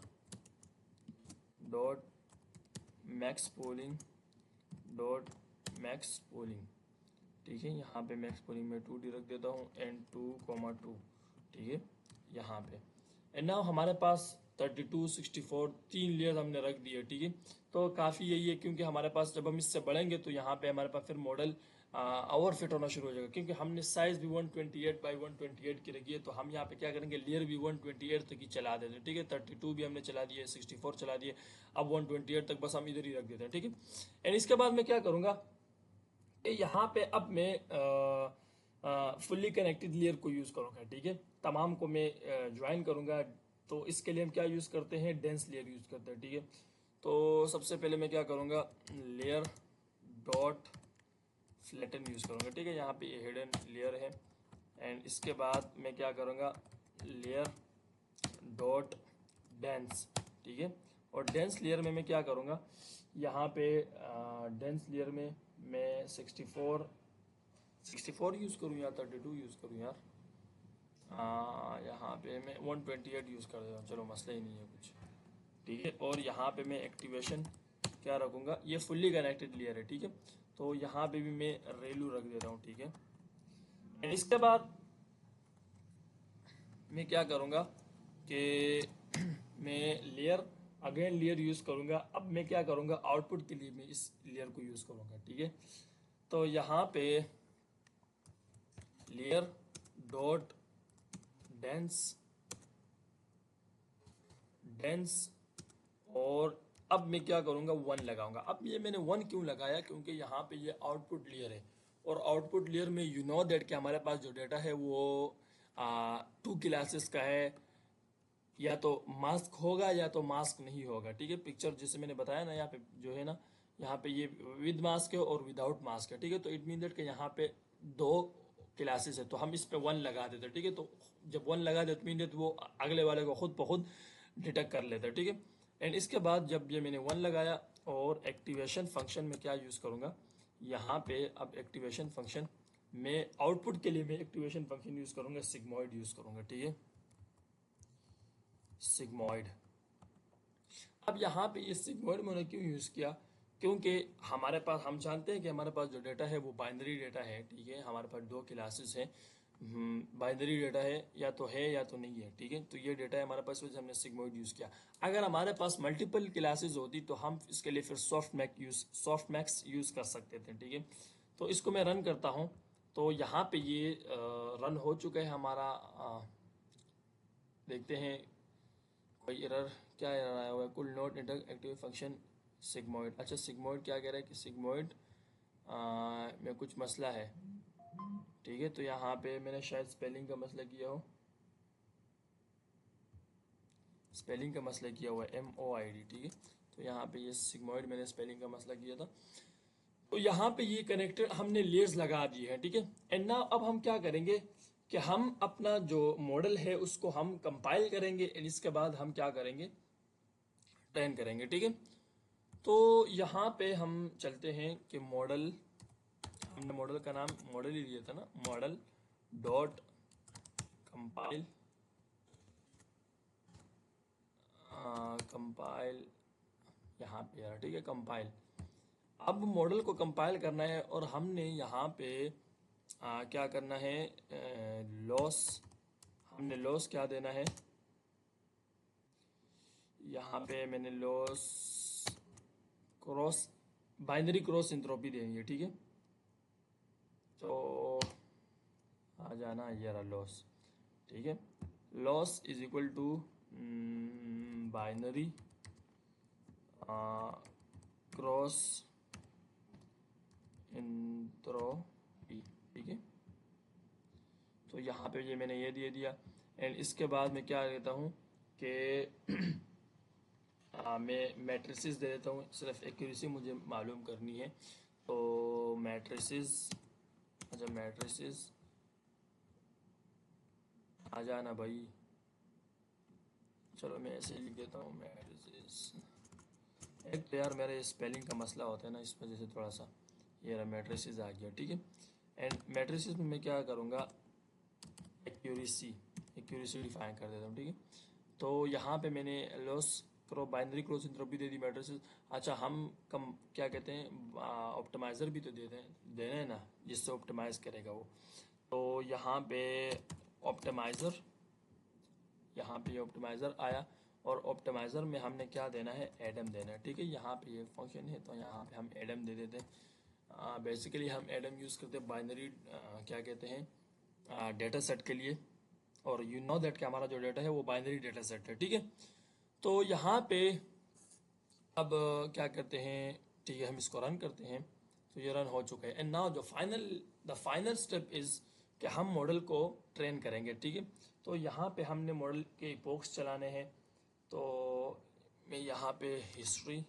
dot max polling dot max polling, ठीक है। यहाँ पे मैक्स पोलिंग में 2D रख देता हूँ एंड 2,2, ठीक है, यहाँ पे। एंड नाउ हमारे पास 32, 64 तीन लेयर हमने रख दिए, ठीक है। तो काफ़ी यही है, क्योंकि हमारे पास जब हम इससे बढ़ेंगे तो यहाँ पे हमारे पास फिर मॉडल ओवर फिट होना शुरू हो जाएगा, क्योंकि हमने साइज भी 128 बाई 128 की रखी है। तो हम यहाँ पे क्या करेंगे, लेयर भी 128 तक ही चला देते हैं, ठीक है। 32 भी हमने चला दिए, 64 चला दिए, अब 128 तक बस हम इधर ही रख देते हैं, ठीक है। एंड इसके बाद मैं क्या करूँगा, यहाँ पे अब मैं फुल्ली कनेक्टेड लेयर को यूज़ करूँगा, ठीक है। तमाम को मैं ज्वाइन करूँगा, तो इसके लिए हम क्या यूज़ करते हैं, डेंस लेयर यूज़ करते हैं, ठीक है। तो सबसे पहले मैं क्या करूँगा, लेयर डॉट फ्लैटन यूज़ करूँगा, ठीक है। यहाँ पे ये हिडन लेयर है। एंड इसके बाद मैं क्या करूँगा, लेयर डॉट डेंस, ठीक है। और डेंस लेयर में मैं क्या करूँगा, यहाँ पे डेंस लेयर में मैं 64 यूज़ करूँ या 32 यूज़ करूँ यार, यहाँ पे मैं 128 यूज़ कर देता हूँ, चलो मसला ही नहीं है कुछ, ठीक है। और यहाँ पे मैं एक्टिवेशन क्या रखूँगा, ये फुल्ली कनेक्टेड लेयर है, ठीक है। तो यहाँ पे भी मैं रेलू रख देता हूँ, ठीक है। एंड इसके बाद मैं क्या करूँगा कि मैं लेयर अगेन लेयर यूज़ करूँगा। अब मैं क्या करूँगा, आउटपुट के लिए मैं इस लेयर को यूज़ करूँगा, ठीक है। तो यहाँ पे लेयर डॉट डेंस और अब मैं क्या करूँगा 1 लगाऊंगा। अब ये मैंने 1 क्यों लगाया, क्योंकि यहाँ पे ये आउटपुट लेयर है, और आउटपुट लेयर में यू नो दैट कि हमारे पास जो डेटा है वो 2 क्लासेस का है, या तो मास्क होगा या तो मास्क नहीं होगा, ठीक है। पिक्चर जैसे मैंने बताया ना, यहाँ पे जो है ना, यहाँ पे ये विद मास्क है और विदाउट मास्क है, ठीक है। तो इट मीन दैट कि यहाँ पे 2 क्लासेस है, तो हम इस पे 1 लगा देते हैं, ठीक है। तो जब 1 लगा देते मीन दैट वो अगले वाले को खुद ब खुद डिटेक्ट कर लेता है, ठीक है। एंड इसके बाद जब ये मैंने 1 लगाया, और एक्टिवेशन फंक्शन में क्या यूज़ करूँगा, यहाँ पे अब एक्टिवेशन फंक्शन में आउटपुट के लिए मैं एक्टिवेशन फंक्शन यूज़ करूँगा, सिग्मॉइड यूज़ करूँगा, ठीक है, सिग्मॉइड। अब यहाँ पे ये सिग्मॉइड मैंने क्यों यूज़ किया, क्योंकि हमारे पास, हम जानते हैं कि हमारे पास जो डेटा है वो बाइनरी डेटा है, ठीक है। हमारे पास 2 क्लासेस हैं, बाइनरी डेटा है, या तो है या तो नहीं है, ठीक है। तो ये डेटा है हमारे पास, वजह हमने सिग्मॉइड यूज़ किया। अगर हमारे पास मल्टीपल क्लासेस होती तो हम इसके लिए फिर सॉफ्ट मैक्स यूज़ कर सकते थे, ठीक है। तो इसको मैं रन करता हूँ, तो यहाँ पे ये रन हो चुका है हमारा। देखते हैं कोई एरर, क्या एरर आया हुआ है, कुल नॉट एक्टिव फंक्शन सिग्मोइड। अच्छा, सिग्मोइड क्या कह रहा है कि सिग्मोइड में कुछ मसला है। ठीक है, तो यहाँ पे मैंने शायद स्पेलिंग का मसला किया हो, स्पेलिंग का मसला किया हुआ है, MOID। ठीक है, तो यहाँ पे ये सिग्मोइड मैंने स्पेलिंग का मसला किया था। तो यहाँ पे ये कनेक्टर हमने लेयर्स लगा दिए हैं। ठीक है, एंड नाउ अब हम क्या करेंगे कि हम अपना जो मॉडल है उसको हम कंपाइल करेंगे, एंड इसके बाद हम क्या करेंगे, ट्रेन करेंगे। ठीक है, तो यहाँ पे हम चलते हैं कि मॉडल, हमने मॉडल का नाम मॉडल ही लिया था ना, मॉडल डॉट कंपाइल, कंपाइल यहाँ पे यार। ठीक है, कंपाइल। अब मॉडल को कंपाइल करना है और हमने यहाँ पे क्या करना है, लॉस, हमने लॉस क्या देना है, यहाँ पे मैंने loss cross, binary cross entropy देनी है। ठीक है, तो आ जाना ये रहा लॉस। ठीक है, loss is equal to binary cross entropy. ठीक है, तो यहाँ पे ये मैंने ये दे दिया, एंड इसके बाद मैं क्या देता हूँ कि मैं मैट्रिसेस दे देता हूँ, सिर्फ एक्यूरेसी मुझे मालूम करनी है। तो मैट्रिसेस, अच्छा मैट्रिसेस आ जाना भाई, चलो मैं ऐसे लिख देता हूँ मैट्रिसेस। एक तो यार मेरे स्पेलिंग का मसला होता है ना, इस वजह से थोड़ा सा ये रहा, मैट्रिसेस आ गया। ठीक है, एंड मैट्रिसेस में मैं क्या करूँगा, एक्यूरेसी, एक्यूरेसी डिफाइन कर देता हूँ। ठीक है, तो यहाँ पे मैंने लॉस करो बाइनरी क्रॉस एंट्रोपी दे दी मैट्रिसेस। अच्छा, हम कम क्या कहते हैं, ऑप्टिमाइज़र भी तो देते हैं, देना है ना, जिससे ऑप्टिमाइज़ करेगा वो। तो यहाँ पे ऑप्टिमाइज़र, यहाँ पे ऑप्टिमाइज़र आया, और ऑप्टिमाइज़र में हमने क्या देना है, एडम देना है। ठीक है, यहाँ पे ये फंक्शन है, तो यहाँ पे हम एडम दे देते हैं। बेसिकली हम एडम यूज़ करते हैं बाइनरी क्या कहते हैं, डेटा सेट के लिए, और यू नो दैट कि हमारा जो डेटा है वो बाइनरी डेटा सेट है। ठीक है, तो यहाँ पे अब क्या करते हैं, ठीक है, हम इसको रन करते हैं, तो ये रन हो चुका है। एंड नाउ जो द फाइनल स्टेप इज़ कि हम मॉडल को ट्रेन करेंगे। ठीक है, तो यहाँ पे हमने मॉडल के इपोक्स चलाने हैं, तो मैं यहाँ पे हिस्ट्री,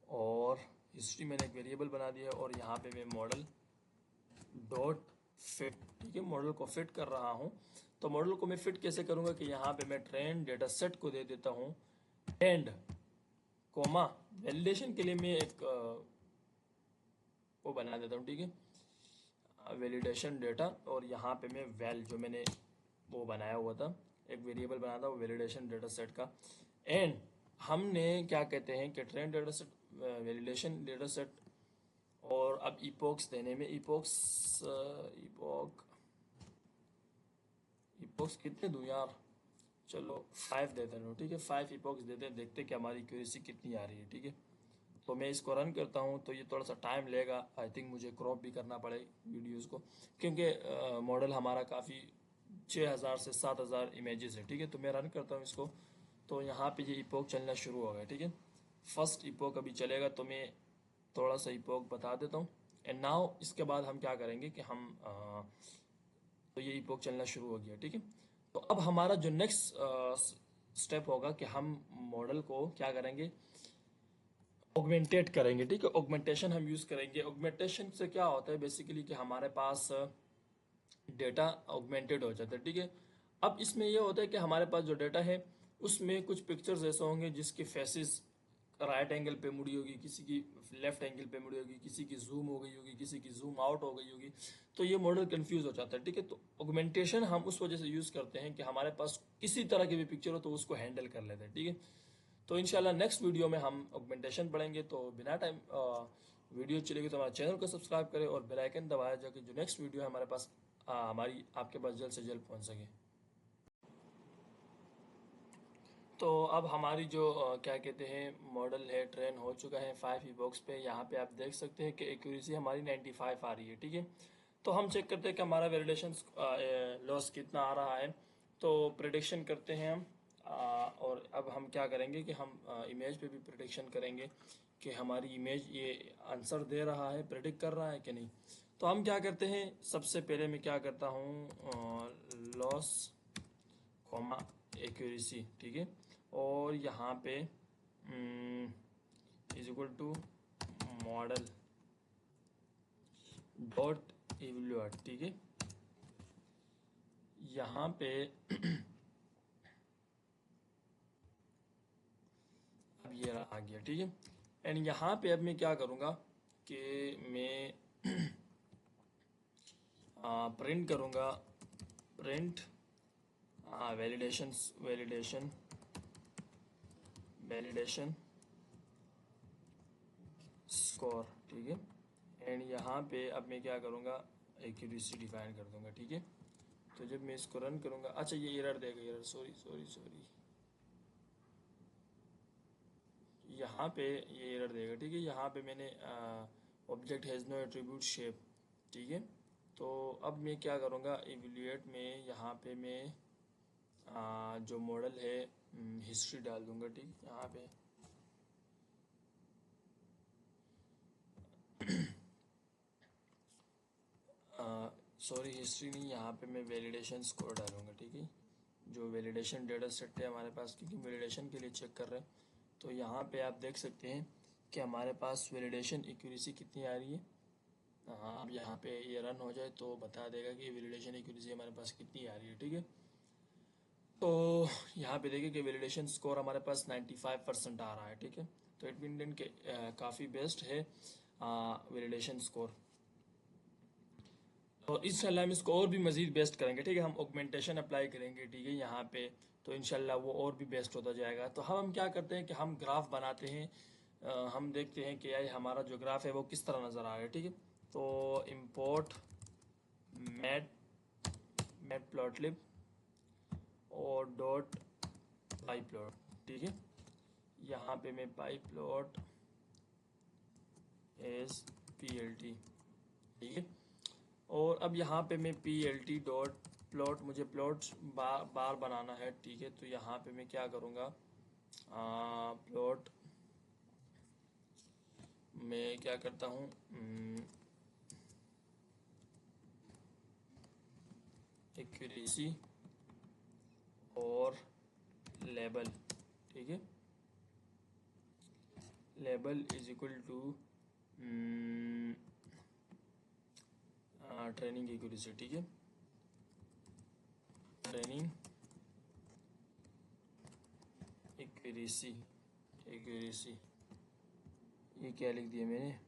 और हिस्ट्री मैंने एक वेरिएबल बना दिया है, और यहाँ पे मैं मॉडल डॉट फिट, ठीक है, मॉडल को फिट कर रहा हूँ। तो मॉडल को मैं फिट कैसे करूँगा कि यहाँ पे मैं ट्रेन डेटा सेट को दे देता हूँ एंड कोमा, वैलिडेशन के लिए मैं एक वो बना देता हूँ। ठीक है, वैलिडेशन डेटा, और यहाँ पे मैं वैल, जो मैंने वो बनाया हुआ था, एक वेरिएबल बनाया था वो वैलिडेशन डेटा सेट का, एंड हमने क्या कहते हैं कि train data set, validation data set, और अब इपोक्स देने में, इपोक्स कितने दूँ यार, चलो 5 दे देता हूँ। ठीक है, 5 इपोक्स देते हैं, देखते कि हमारी एक्यूरेसी कितनी आ रही है। ठीक है, तो मैं इसको रन करता हूँ, तो ये थोड़ा सा टाइम लेगा, आई थिंक मुझे क्रॉप भी करना पड़े वीडियोस को, क्योंकि मॉडल हमारा काफ़ी 6000 से 7000 इमेजेस है। ठीक है, तो मैं रन करता हूँ इसको, तो यहाँ पे ये इपोक चलना शुरू हो गया। ठीक है, फर्स्ट इपोक अभी चलेगा, तो मैं थोड़ा सा इपोक बता देता हूँ। एंड नाउ इसके बाद हम क्या करेंगे कि हम तो ये इपोक चलना शुरू हो गया। ठीक है, तो अब हमारा जो नेक्स्ट स्टेप होगा कि हम मॉडल को क्या करेंगे, ऑगमेंटेट करेंगे। ठीक है, ऑगमेंटेशन हम यूज़ करेंगे। ऑगमेंटेशन से क्या होता है बेसिकली कि हमारे पास डेटा ऑगमेंटेड हो जाता है। ठीक है, अब इसमें यह होता है कि हमारे पास जो डेटा है उसमें कुछ पिक्चर्स ऐसे होंगे जिसकी फेसेस राइट एंगल पे मुड़ी होगी, किसी की लेफ्ट एंगल पे मुड़ी होगी, किसी की जूम हो गई होगी, किसी की जूम आउट हो गई होगी, तो ये मॉडल कंफ्यूज हो जाता है। ठीक है, तो ऑगमेंटेशन हम उस वजह से यूज़ करते हैं कि हमारे पास किसी तरह की भी पिक्चर हो तो उसको हैंडल कर लेते हैं। ठीक है, तो इंशाल्लाह नेक्स्ट वीडियो में हम ऑगमेंटेशन पढ़ेंगे। तो बिना टाइम वीडियो चलेगी तो हमारे चैनल को सब्सक्राइब करें और बेल आइकन दबाया जाए कि जो नेक्स्ट वीडियो है हमारे पास हमारी आपके पास जल्द से जल्द पहुंच सके। तो अब हमारी जो क्या कहते हैं मॉडल है ट्रेन हो चुका है 5 बॉक्स पे। यहाँ पे आप देख सकते हैं कि एक्यूरेसी हमारी 95 आ रही है, ठीक है। तो हम चेक करते हैं कि हमारा वैलिडेशन लॉस कितना आ रहा है। तो प्रिडिक्शन करते हैं हम और अब हम क्या करेंगे कि हम इमेज पे भी प्रिडिक्शन करेंगे कि हमारी इमेज ये आंसर दे रहा है, प्रिडिक्ट कर रहा है कि नहीं। तो हम क्या करते हैं, सबसे पहले मैं क्या करता हूँ, लॉस कॉमा एक्यूरेसी, ठीक है। और यहाँ पे is equal to model dot evaluate, ठीक है। यहाँ पे अब ये आ गया, ठीक है। एंड यहाँ पे अब मैं क्या करूँगा कि मैं प्रिंट करूँगा, प्रिंट वैलिडेशन स्कोर, ठीक है। एंड यहाँ पे अब मैं क्या करूँगा, एक्यूरेसी डिफाइन कर दूँगा, ठीक है। तो जब मैं इसको रन करूँगा, अच्छा ये एरर देगा, एरर, सॉरी यहाँ पे ये एरर देगा, ठीक है। यहाँ पे मैंने object has no attribute shape, ठीक है। तो अब मैं क्या करूँगा, इवैल्यूएट में यहाँ पे मैं जो मॉडल है हिस्ट्री डाल दूँगा, ठीक। यहाँ पे सॉरी हिस्ट्री नहीं, यहाँ पे मैं वैलिडेशन स्कोर डालूँगा, ठीक है। जो वैलिडेशन डेटा सेट है हमारे पास, क्योंकि वैलिडेशन के लिए चेक कर रहे हैं। तो यहाँ पे आप देख सकते हैं कि हमारे पास वैलिडेशन एक्यूरेसी कितनी आ रही है। हाँ, अब यहाँ पे ये रन हो जाए तो बता देगा कि वैलिडेशन एक्यूरेसी हमारे पास कितनी आ रही है, ठीक है। तो यहाँ पे देखिए कि वैलिडेशन स्कोर हमारे पास 95% आ रहा है, ठीक है। तो इट मीन के काफ़ी बेस्ट है वैलिडेशन स्कोर। और इंशाल्लाह हम इसको और भी मज़ीद बेस्ट करेंगे, ठीक है। हम ऑगमेंटेशन अप्लाई करेंगे, ठीक है, यहाँ पे। तो इंशाल्लाह वो और भी बेस्ट होता जाएगा। तो हम क्या करते हैं कि हम ग्राफ बनाते हैं, हम देखते हैं कि यार हमारा जो ग्राफ है वो किस तरह नज़र आ रहा है, ठीक है। तो इम्पोर्ट मैट प्लॉटलिब और डॉट पाई प्लॉट, ठीक है। यहाँ पे मैं पाई प्लॉट एज PLT, ठीक है। और अब यहाँ पे मैं PLT डॉट प्लॉट, मुझे प्लॉट्स बार बनाना है, ठीक है। तो यहाँ पे मैं क्या करूँगा, प्लॉट मैं क्या करता हूँ, एक्यूरेसी और लेबल, ठीक है। Label is equal to training accuracy, ठीक है। ट्रेनिंग एक्यूरेसी ये क्या लिख दिया मैंने,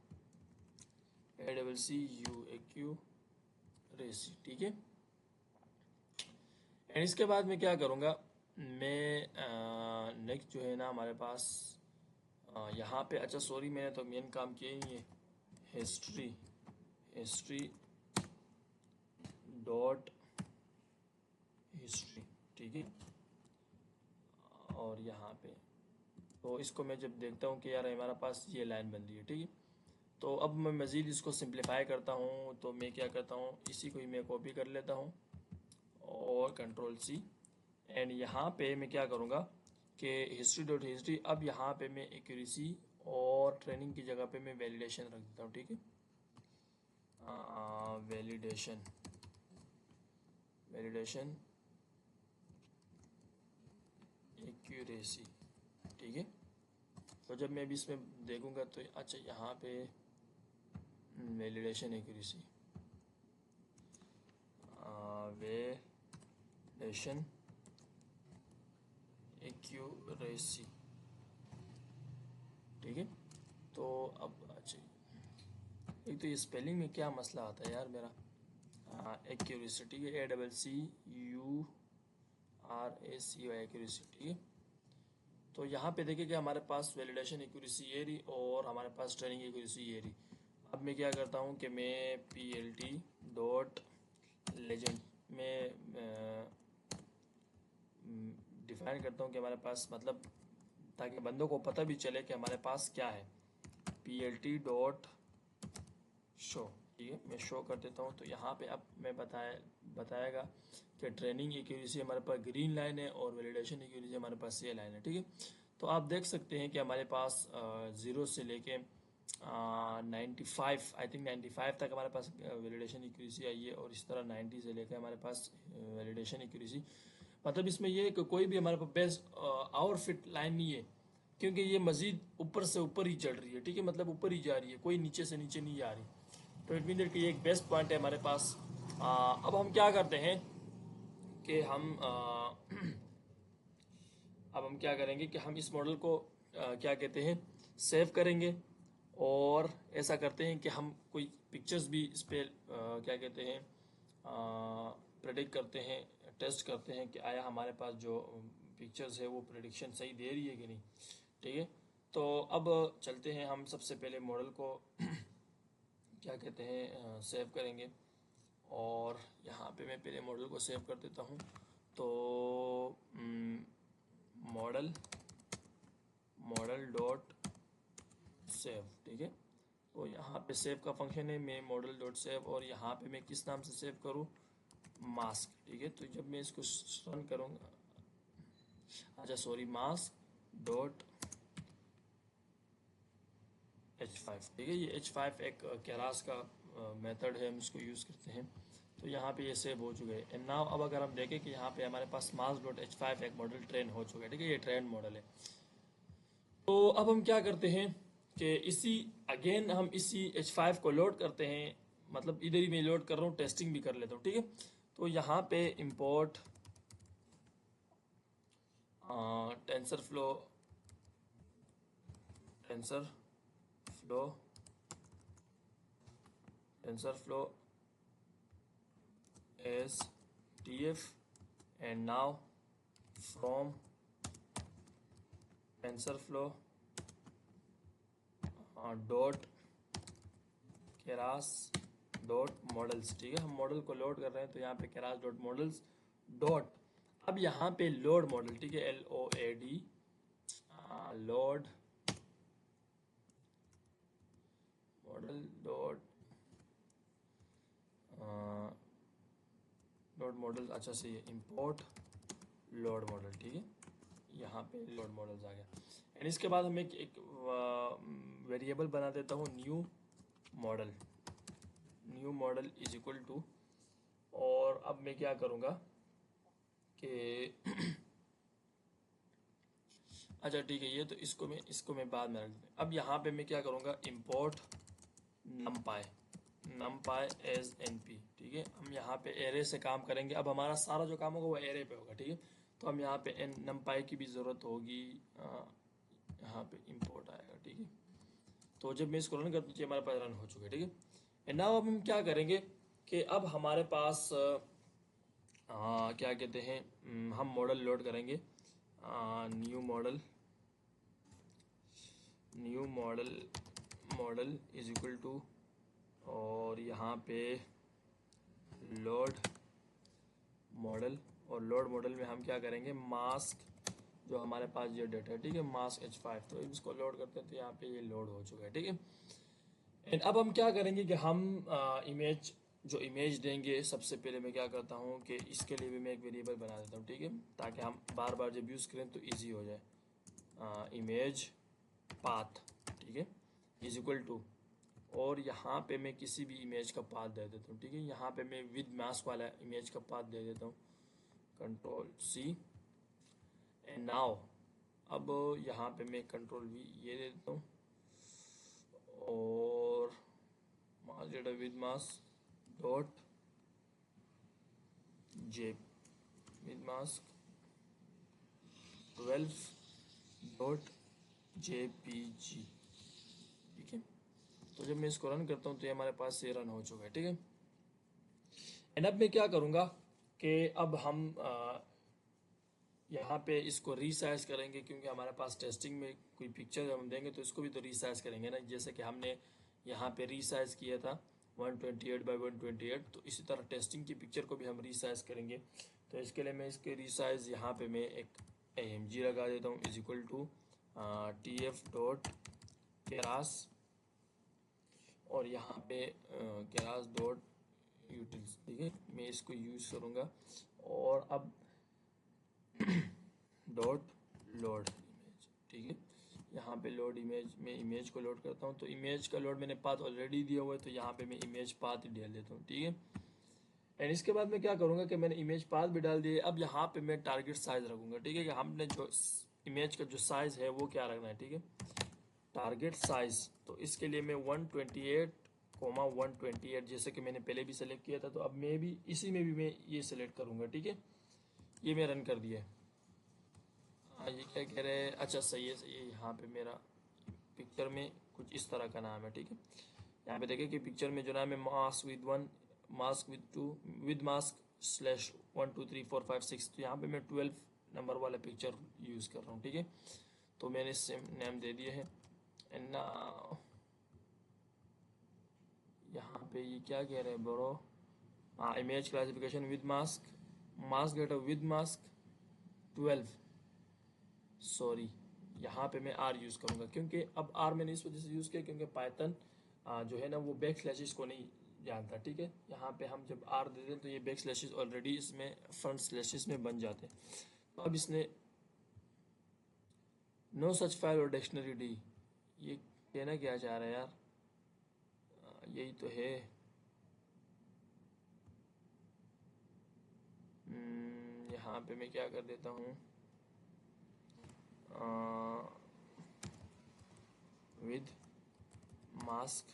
ACCU एक्यूरेसी, ठीक है। एंड इसके बाद मैं क्या करूँगा, मैं नेक्स्ट जो है ना हमारे पास यहाँ पे, अच्छा सॉरी मैंने तो मेन काम किया ही नहीं है, हिस्ट्री डॉट हिस्ट्री, ठीक है। और यहाँ पे तो इसको मैं जब देखता हूँ कि यार हमारा पास ये लाइन बन रही है, ठीक है। तो अब मैं मज़ीद इसको सिंप्लीफाई करता हूँ। तो मैं क्या करता हूँ, इसी को ही मैं कॉपी कर लेता हूँ और Ctrl+C। एंड यहाँ पे मैं क्या करूँगा कि हिस्ट्री डॉट हिस्ट्री, अब यहाँ पे मैं एक्यूरेसी और ट्रेनिंग की जगह पे मैं वैलिडेशन रख देता हूँ, ठीक है। वैलिडेशन एक्यूरेसी, ठीक है। तो जब मैं भी इसमें देखूँगा तो अच्छा यहाँ पे वैलिडेशन एक्यूरेसी, वैलिडेशन एक्यूरेसी, ठीक है। तो अब अच्छा, एक तो ये स्पेलिंग में क्या मसला आता है यार मेरा, एक्यूरेसी, ठीक है, ACCURACY एक्यूरेसी, ठीक है। तो यहाँ पे देखिए कि हमारे पास वैलिडेशन एक्यूरेसी ये रही और हमारे पास ट्रेनिंग एक्यूरेसी ये रही। अब मैं क्या करता हूँ कि मैं PLT डॉट लेजेंड में डिफाइन करता हूँ कि हमारे पास मतलब ताकि बंदों को पता भी चले कि हमारे पास क्या है, plt डॉट शो। ठीक है, मैं शो कर देता हूँ। तो यहाँ पे अब मैं बताएगा कि ट्रेनिंग एक्यूरेसी हमारे पास ग्रीन लाइन है और वैलिडेशन एक्यूरेसी हमारे पास ये लाइन है। ठीक है, तो आप देख सकते हैं कि हमारे पास 0 से लेके 95 आई थिंक 95 तक हमारे पास वैलिडेशन एक्यूरेसी आई है, और इस तरह 90 से लेकर हमारे पास वैलिडेशन एक्यूरेसी। मतलब इसमें ये कि कोई भी हमारे पास बेस्ट आवर फिट लाइन नहीं है, क्योंकि ये मजीद ऊपर से ऊपर ही चढ़ रही है। ठीक है, मतलब ऊपर ही जा रही है, कोई नीचे से नीचे नहीं जा रही। तो इट मीन कि ये एक बेस्ट पॉइंट है हमारे पास। अब हम क्या करते हैं कि अब हम क्या करेंगे कि हम इस मॉडल को क्या कहते हैं, सेव करेंगे, और ऐसा करते हैं कि हम कोई पिक्चर्स भी इस पर क्या कहते हैं प्रेडिक्ट करते हैं, टेस्ट करते हैं कि आया हमारे पास जो पिक्चर्स है वो प्रेडिक्शन सही दे रही है कि नहीं। ठीक है, तो अब चलते हैं, हम सबसे पहले मॉडल को क्या कहते हैं सेव करेंगे, और यहाँ पे मैं पहले मॉडल को सेव कर देता हूँ। तो मॉडल डॉट सेव। ठीक है, तो यहाँ पे सेव का फंक्शन है, मैं मॉडल डॉट सेव, और यहाँ पे मैं किस नाम से सेव करूँ, मास्क। ठीक है, तो जब मैं इसको रन करूँगा, अच्छा सॉरी, मास्क डॉट H5। ठीक है, ये H5 एक केरास का मेथड है, हम इसको यूज़ करते हैं। तो यहाँ पे ये सेव हो चुके हैं। एंड नाउ अब अगर हम देखें कि यहाँ पे हमारे पास मास्क डॉट H5 एक मॉडल ट्रेन हो चुका है। ठीक है, ये ट्रेन मॉडल है। तो अब हम क्या करते हैं कि हम इसी H5 को लोड करते हैं, मतलब इधर ही मैं लोड कर रहा हूँ, टेस्टिंग भी कर लेता हूँ। ठीक है, तो यहाँ पे import tensor flow as tf, and now from TensorFlow dot Keras dot models. ठीक है, हम मॉडल को लोड कर रहे हैं, तो यहाँ पे केरास डॉट मॉडल्स डॉट, अब यहाँ पे लोड मॉडल। ठीक है, LOAD load model dot model, अच्छा से ये इंपोर्ट लोड मॉडल। ठीक है, यहाँ पे लोड मॉडल्स आ गया। एंड इसके बाद हम एक वेरिएबल बना देता हूँ, new model is equal to, और अब मैं क्या करूँगा कि अच्छा ठीक है, ये तो इसको मैं बाद में रख दूँ। अब यहाँ पे मैं क्या करूँगा, इम्पोर्ट numpy एज np। ठीक है, हम यहाँ पे एरे से काम करेंगे। अब हमारा सारा जो काम होगा वो एरे पे होगा। ठीक है, तो हम यहाँ पे numpy की भी ज़रूरत होगी, यहाँ पे इंपोर्ट आएगा। ठीक है, तो जब मैं इसको रन कर दूँ, हमारे पास रन हो चुका है। ठीक है, एंड नाउ अब हम क्या करेंगे कि अब हमारे पास क्या कहते हैं, हम मॉडल लोड करेंगे, new model is equal to, और यहाँ पे लोड मॉडल, और लोड मॉडल में हम क्या करेंगे, मास्क जो हमारे पास ये डेटा है। ठीक है, मास्क H5, तो इसको लोड करते हैं, तो यहाँ पे ये लोड हो चुका है। ठीक है, एंड अब हम क्या करेंगे कि हम इमेज देंगे, सबसे पहले मैं क्या करता हूँ कि इसके लिए भी मैं एक वेरिएबल बना देता हूँ। ठीक है, ताकि हम बार बार जब यूज़ करें तो इजी हो जाए। इमेज पाथ, ठीक है, इज इक्वल टू, और यहाँ पे मैं किसी भी इमेज का पाथ दे देता हूँ। ठीक है, यहाँ पे मैं विद मास्क वाला इमेज का पाथ दे देता हूँ, Ctrl+C, एंड नाउ अब यहाँ पे मैं Ctrl+V ये दे देता हूँ, और mask data with mask dot J with mask 12 dot JPG। ठीक है, तो जब मैं इसको रन करता हूँ तो ये हमारे पास से रन हो चुका है। ठीक है, एंड अब मैं क्या करूँगा कि अब हम यहाँ पे इसको रीसाइज करेंगे, क्योंकि हमारे पास टेस्टिंग में कोई पिक्चर हम देंगे तो इसको भी तो रीसाइज करेंगे ना, जैसे कि हमने यहाँ पे रीसाइज किया था 128x128, तो इसी तरह टेस्टिंग की पिक्चर को भी हम रीसाइज करेंगे। तो इसके लिए मैं इसके रीसाइज यहाँ पे मैं एक AMG लगा देता हूँ is equal to TF dot keras, और यहाँ पे केरास डॉट यूटिल्स, ठीक है, मैं इसको यूज़ करूँगा। और अब डॉट लोड इमेज, ठीक है, यहाँ पे लोड इमेज, मैं इमेज को लोड करता हूँ। तो इमेज का लोड मैंने पाथ ऑलरेडी दिया हुआ है, तो यहाँ पे मैं इमेज पाथ डाल देता हूँ, ठीक है। एंड इसके बाद मैं क्या करूँगा कि मैंने इमेज पाथ भी डाल दिए, अब यहाँ पे मैं टारगेट साइज रखूँगा, ठीक है, कि हमने जो इमेज का जो साइज़ है वो क्या रखना है, ठीक है, टारगेट साइज। तो इसके लिए मैं 128,128 जैसे कि मैंने पहले भी सेलेक्ट किया था, तो अब मैं भी इसी में भी मैं ये सेलेक्ट करूँगा, ठीक है। ये मैं रन कर दिया है। हाँ, ये क्या कह रहे हैं, अच्छा सही है, सही है। यहाँ पे मेरा पिक्चर में कुछ इस तरह का नाम है, ठीक है। यहाँ पे देखिए कि पिक्चर में जो नाम है mask with 1, mask with 2, with mask slash 1 2 3 4 5 6, तो यहाँ पे मैं 12 नंबर वाला पिक्चर यूज़ कर रहा हूँ, ठीक है। तो मैंने सेम नेम दे दिए है। एंड नाउ यहाँ पे ये क्या कह रहे हैं ब्रो, हाँ, image classification with mask, mask data with mask 12, sorry, यहाँ पे मैं आर यूज़ करूँगा, क्योंकि अब आर मैंने इस वजह से यूज़ किया क्योंकि पाइथन जो है ना वो बैक स्लैशेस को नहीं जानता, ठीक है। यहाँ पे हम जब आर दे दें तो ये बैक स्लैशेस ऑलरेडी इसमें फ्रंट स्लैशेस में बन जाते हैं। तो अब इसने नो सच फाइल और डिक्शनरी डी, ये कहना क्या चाह रहा है यार, यही तो है। यहाँ पे मैं क्या कर देता हूँ, विद मास्क,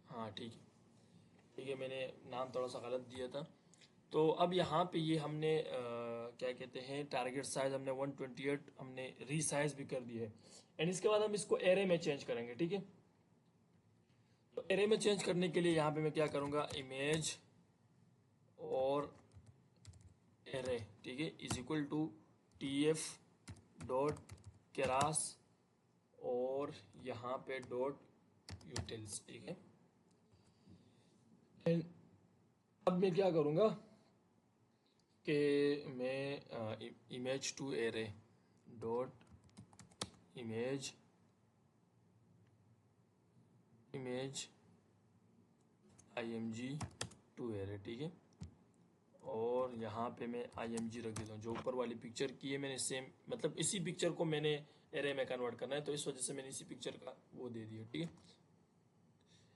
हाँ ठीक है, ठीक है, मैंने नाम थोड़ा सा गलत दिया था। तो अब यहाँ पे ये हमने क्या कहते हैं, टारगेट साइज हमने 128 हमने रीसाइज भी कर दिया है। एंड इसके बाद हम इसको एरे में चेंज करेंगे, ठीक है। तो एरे में चेंज करने के लिए यहाँ पे मैं क्या करूँगा, इमेज और एरे, ठीक है, is equal to TF dot keras और यहाँ पे डॉट यूटिल्स, ठीक है। एंड अब मैं क्या करूँगा कि मैं image to array dot image IMG to array, ठीक है। और यहाँ पे मैं IMG रख देता हूँ, जो ऊपर वाली पिक्चर की है मैंने सेम, मतलब इसी पिक्चर को मैंने एरे में कन्वर्ट करना है, तो इस वजह से मैंने इसी पिक्चर का वो दे दिया, ठीक है।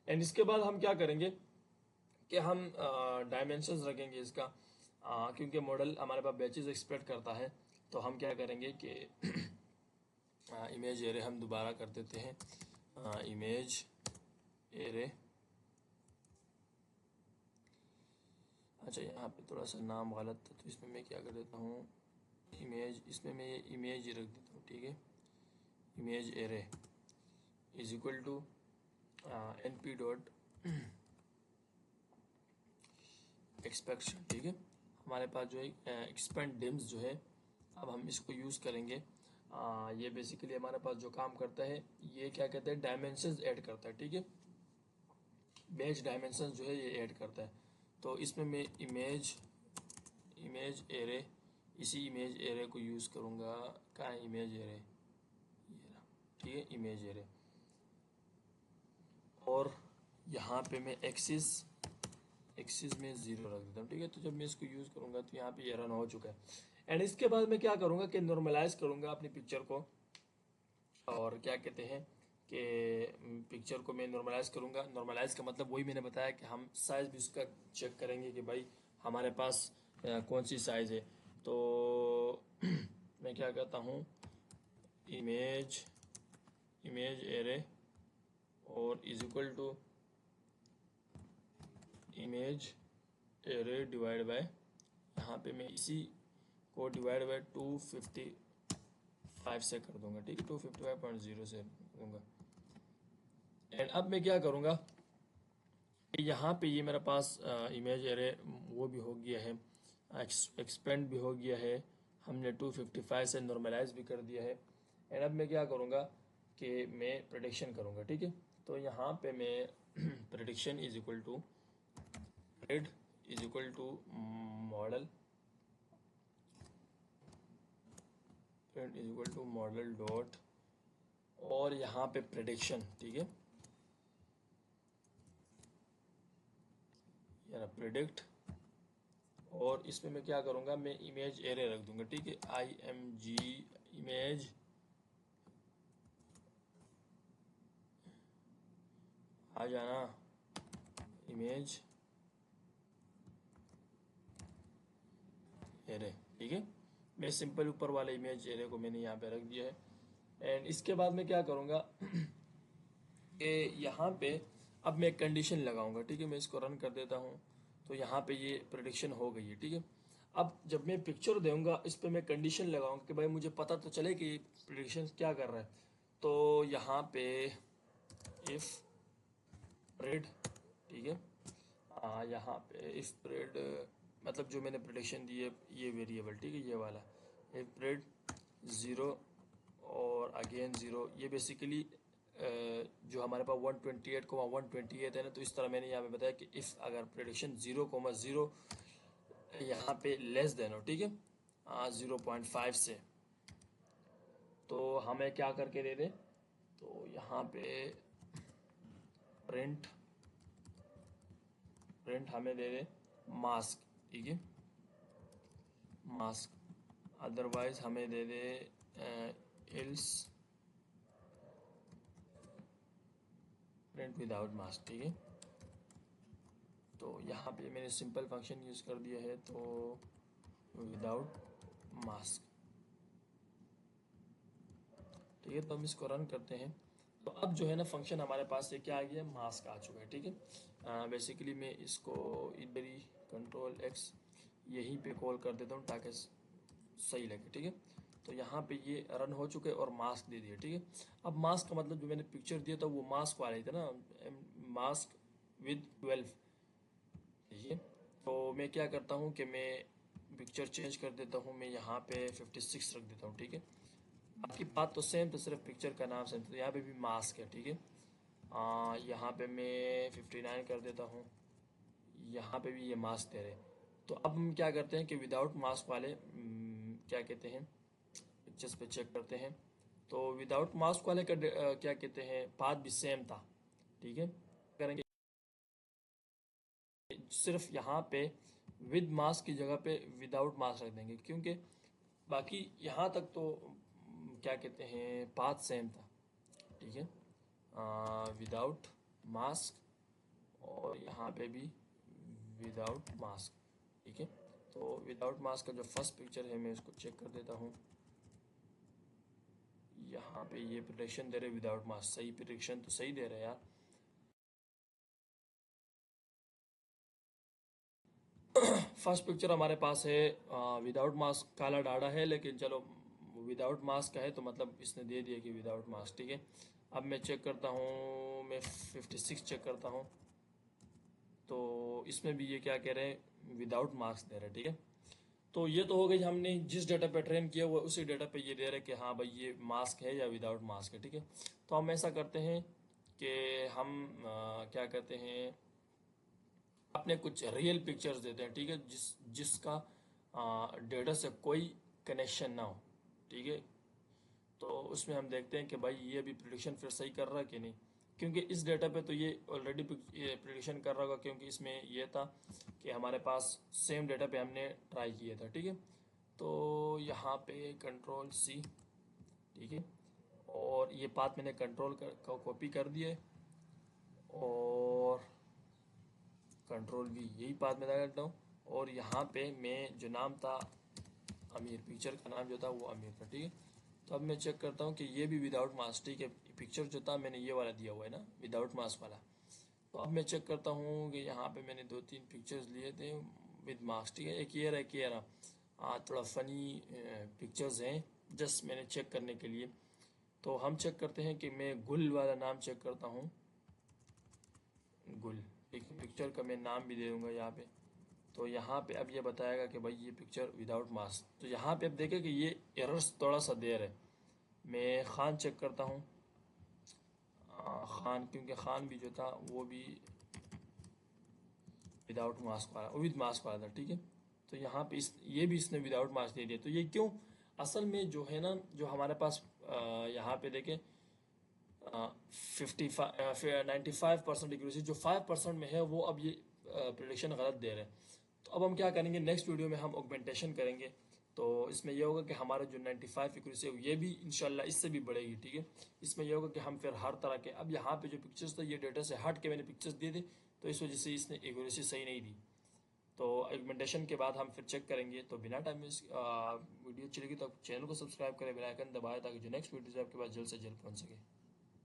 एंड इसके बाद हम क्या करेंगे कि हम डायमेंशंस रखेंगे इसका, क्योंकि मॉडल हमारे पास बैचेस एक्सपेक्ट करता है। तो हम क्या करेंगे कि इमेज एरे हम दोबारा कर देते हैं, इमेज एरे, अच्छा यहाँ पे थोड़ा सा नाम गलत था, तो इसमें मैं क्या कर देता हूँ, इमेज, इसमें मैं ये इमेज ही रख देता हूँ, ठीक है। Image array is equal to NP dot expectation, ठीक है। हमारे पास जो है एक्सपेंड डिम्स जो है, अब हम इसको यूज़ करेंगे। ये बेसिकली हमारे पास जो काम करता है, ये क्या कहते हैं, डायमेंशंस ऐड करता है, ठीक है। बैच डायमेंशंस जो है ये ऐड करता है। तो इसमें मैं इमेज एरे, इसी इमेज एरे को यूज़ करूँगा। कहाँ है इमेज एरे, ये रहा, ठीक है, इमेज एरे। और यहाँ पे मैं एक्सिस में 0 रख देता हूँ, ठीक है। तो जब मैं इसको यूज़ करूँगा तो यहाँ पे ये रन हो चुका है। एंड इसके बाद मैं क्या करूँगा कि नॉर्मलाइज करूँगा अपनी पिक्चर को, और क्या कहते हैं कि पिक्चर को मैं नॉर्मलाइज करूँगा। नॉर्मलाइज का मतलब वही मैंने बताया कि हम साइज़ भी उसका चेक करेंगे कि भाई हमारे पास कौन सी साइज़ है। तो मैं क्या कहता हूँ, इमेज एरे और is equal to image array divide by, यहाँ पे मैं इसी को डिवाइड बाय 255 से कर दूंगा, ठीक है, 255.0 से दूंगा। एंड अब मैं क्या करूँगा, यहाँ पे ये मेरे पास इमेज एरे वो भी हो गया है, एक्सपेंड भी हो गया है, हमने 255 से नॉर्मलाइज भी कर दिया है। एंड अब मैं क्या करूँगा कि मैं प्रेडिक्शन करूँगा, ठीक है। तो यहाँ पे मैं prediction is equal to grid is equal to model print is equal to model dot और यहाँ पे प्रेडिक्शन, ठीक है, यार प्रेडिक्ट, और इसमें मैं क्या करूँगा, मैं इमेज एरे रख दूंगा, ठीक है, img इमेज आ जाना, इमेज एरे, ठीक है। मैं सिंपल ऊपर वाले इमेज एरे को मैंने यहाँ पे रख दिया है। एंड इसके बाद मैं क्या करूँगा कि यहाँ पे अब मैं कंडीशन लगाऊंगा, ठीक है। मैं इसको रन कर देता हूँ, तो यहाँ पे ये प्रेडिक्शन हो गई है, ठीक है। अब जब मैं पिक्चर दूंगा इस पर मैं कंडीशन लगाऊंगा कि भाई मुझे पता तो चले कि प्रेडिक्शन क्या कर रहा है। तो यहाँ पे इफ प्रेड, ठीक है, यहाँ पे इफ प्रेड मतलब जो मैंने प्रेडिक्शन दी है ये वेरिएबल, ठीक है, ये वाला इफ प्रेड 0 और अगेन 0, ये बेसिकली जो हमारे पास 128 है ना, तो इस तरह मैंने यहाँ पे बताया कि इफ़ अगर प्रेडिक्शन 0,0 यहाँ पे लेस देन हो, ठीक है, 0.5 से, तो हमें क्या करके दे दे, तो यहाँ पे प्रिंट हमें दे दे मास्क, ठीक है, मास्क, अदरवाइज हमें दे दे एल्स प्रिंट विदाउट मास्क, ठीक है। तो यहाँ पे मैंने सिंपल फंक्शन यूज़ कर दिया है, तो विदाउट मास्क, ठीक है। तो हम इसको रन करते हैं, तो अब जो है ना फंक्शन हमारे पास ये क्या आ गया, मास्क आ चुका है, ठीक है। बेसिकली मैं इसको इधर ही कंट्रोल एक्स यहीं पे कॉल कर देता हूँ ताकि सही लगे, ठीक है। तो यहाँ पे ये रन हो चुके और मास्क दे दिया, ठीक है। अब मास्क का मतलब जो मैंने पिक्चर दिया था वो मास्क वाला ही था ना, मास्क विद 12, ठीक है। तो मैं क्या करता हूँ कि मैं पिक्चर चेंज कर देता हूँ, मैं यहाँ पे 56 रख देता हूँ, ठीक है। बाकी बात तो सेम, तो सिर्फ पिक्चर का नाम सेम, तो यहाँ पे भी मास्क है, ठीक है। यहाँ पे मैं 59 कर देता हूँ, यहाँ पे भी ये मास्क दे रहे। तो अब हम क्या करते हैं कि विदाउट मास्क वाले क्या कहते हैं, पिक्चर्स पे चेक करते हैं। तो विदाउट मास्क वाले का क्या कहते हैं, पाथ भी सेम था, ठीक है। करेंगे सिर्फ यहाँ पे विद मास्क की जगह पे विदाउट मास्क रख देंगे, क्योंकि बाकी यहाँ तक तो क्या कहते हैं पाथ सेम था, ठीक है, विदाउट मास्क और यहाँ पे भी विदाउट मास्क, ठीक है। तो विदाउट मास्क का जो फर्स्ट पिक्चर है मैं इसको चेक कर देता हूँ, यहाँ पे ये प्रेडिक्शन दे रहे विदाउट मास्क, सही प्रेडिक्शन तो सही दे रहे हैं यार। फर्स्ट पिक्चर हमारे पास है विदाउट मास्क, काला डाढ़ा है, लेकिन चलो विदाउट मास्क का है तो मतलब इसने दे दिया कि विदाउट मास्क, ठीक है। अब मैं चेक करता हूँ, मैं 56 चेक करता हूँ, तो इसमें भी ये क्या कह रहे हैं विदाउट मास्क दे रहे हैं, ठीक है। तो ये तो हो गई, हमने जिस डेटा पे ट्रेन किया हुआ उसी डेटा पे ये दे रहे हैं कि हाँ भाई ये मास्क है या विदाउट मास्क है, ठीक है। तो हम ऐसा करते हैं कि हम क्या करते हैं, अपने कुछ रियल पिक्चर्स देते हैं, ठीक है, जिसका डेटा से कोई कनेक्शन ना हो, ठीक है। तो उसमें हम देखते हैं कि भाई ये भी प्रिडिक्शन फिर सही कर रहा है कि नहीं, क्योंकि इस डेटा पे तो ये ऑलरेडी प्रिडिक्शन कर रहा होगा, क्योंकि इसमें ये था कि हमारे पास सेम डेटा पे हमने ट्राई किया था, ठीक है। तो यहाँ पे कंट्रोल सी, ठीक है, और ये पाथ मैंने कंट्रोल का कॉपी कर दिया है, और कंट्रोल वी यही पाथ में करता हूँ, और यहाँ पे मैं जो नाम था अमीर, पिक्चर का नाम जो था वो अमीर था, ठीक है। तो अब मैं चेक करता हूँ कि ये भी विदाउट मास्क, ठीक है, पिक्चर जो था मैंने ये वाला दिया हुआ है ना विदाउट मास्क वाला। तो अब मैं चेक करता हूँ कि यहाँ पे मैंने 2-3 पिक्चर्स लिए थे विद मास्क, ठीक है, एक ये रहा, एक ये रहा, थोड़ा फनी पिक्चर्स हैं, जस्ट मैंने चेक करने के लिए। तो हम चेक करते हैं कि मैं गुल वाला नाम चेक करता हूँ, गुल, एक पिक्चर का मैं नाम भी दे दूँगा यहाँ पे। तो यहाँ पे अब ये बताएगा कि भाई ये पिक्चर विदाउट मास्क, तो यहाँ पे अब देखें कि ये एरर्स थोड़ा सा देर है। मैं खान चेक करता हूँ, खान, क्योंकि खान भी जो था वो भी विदाउट मास्क वाला, विद मास्क वाला था, ठीक है। तो यहाँ पे ये भी इसने विदाउट मास्क दे दिया, तो ये क्यों, असल में जो है ना, जो हमारे पास यहाँ पे देखें 95% एक्यूरेसी, जो 5% में है वो अब ये प्रिडिक्शन गलत दे रहे हैं। तो अब हम क्या करेंगे, नेक्स्ट वीडियो में हम ऑगमेंटेशन करेंगे। तो इसमें यह होगा कि हमारा जो 95 एक्यूरेसी है ये भी इंशाल्लाह इससे भी बढ़ेगी, ठीक है। इसमें यह होगा कि हम फिर हर तरह के, अब यहाँ पे जो पिक्चर्स थे ये डेटा से हट के मैंने पिक्चर्स दिए थे, तो इस वजह से इसने एक्यूरेसी सही नहीं दी। तो एगमेंटेशन के बाद हम फिर चेक करेंगे। तो बिना टाइम में वीडियो चलेगी तो चैनल को सब्सक्राइब करें, बेल आइकन दबाएं ताकि जो नेक्स्ट वीडियो है आपके पास जल्द से जल्द पहुंच सके।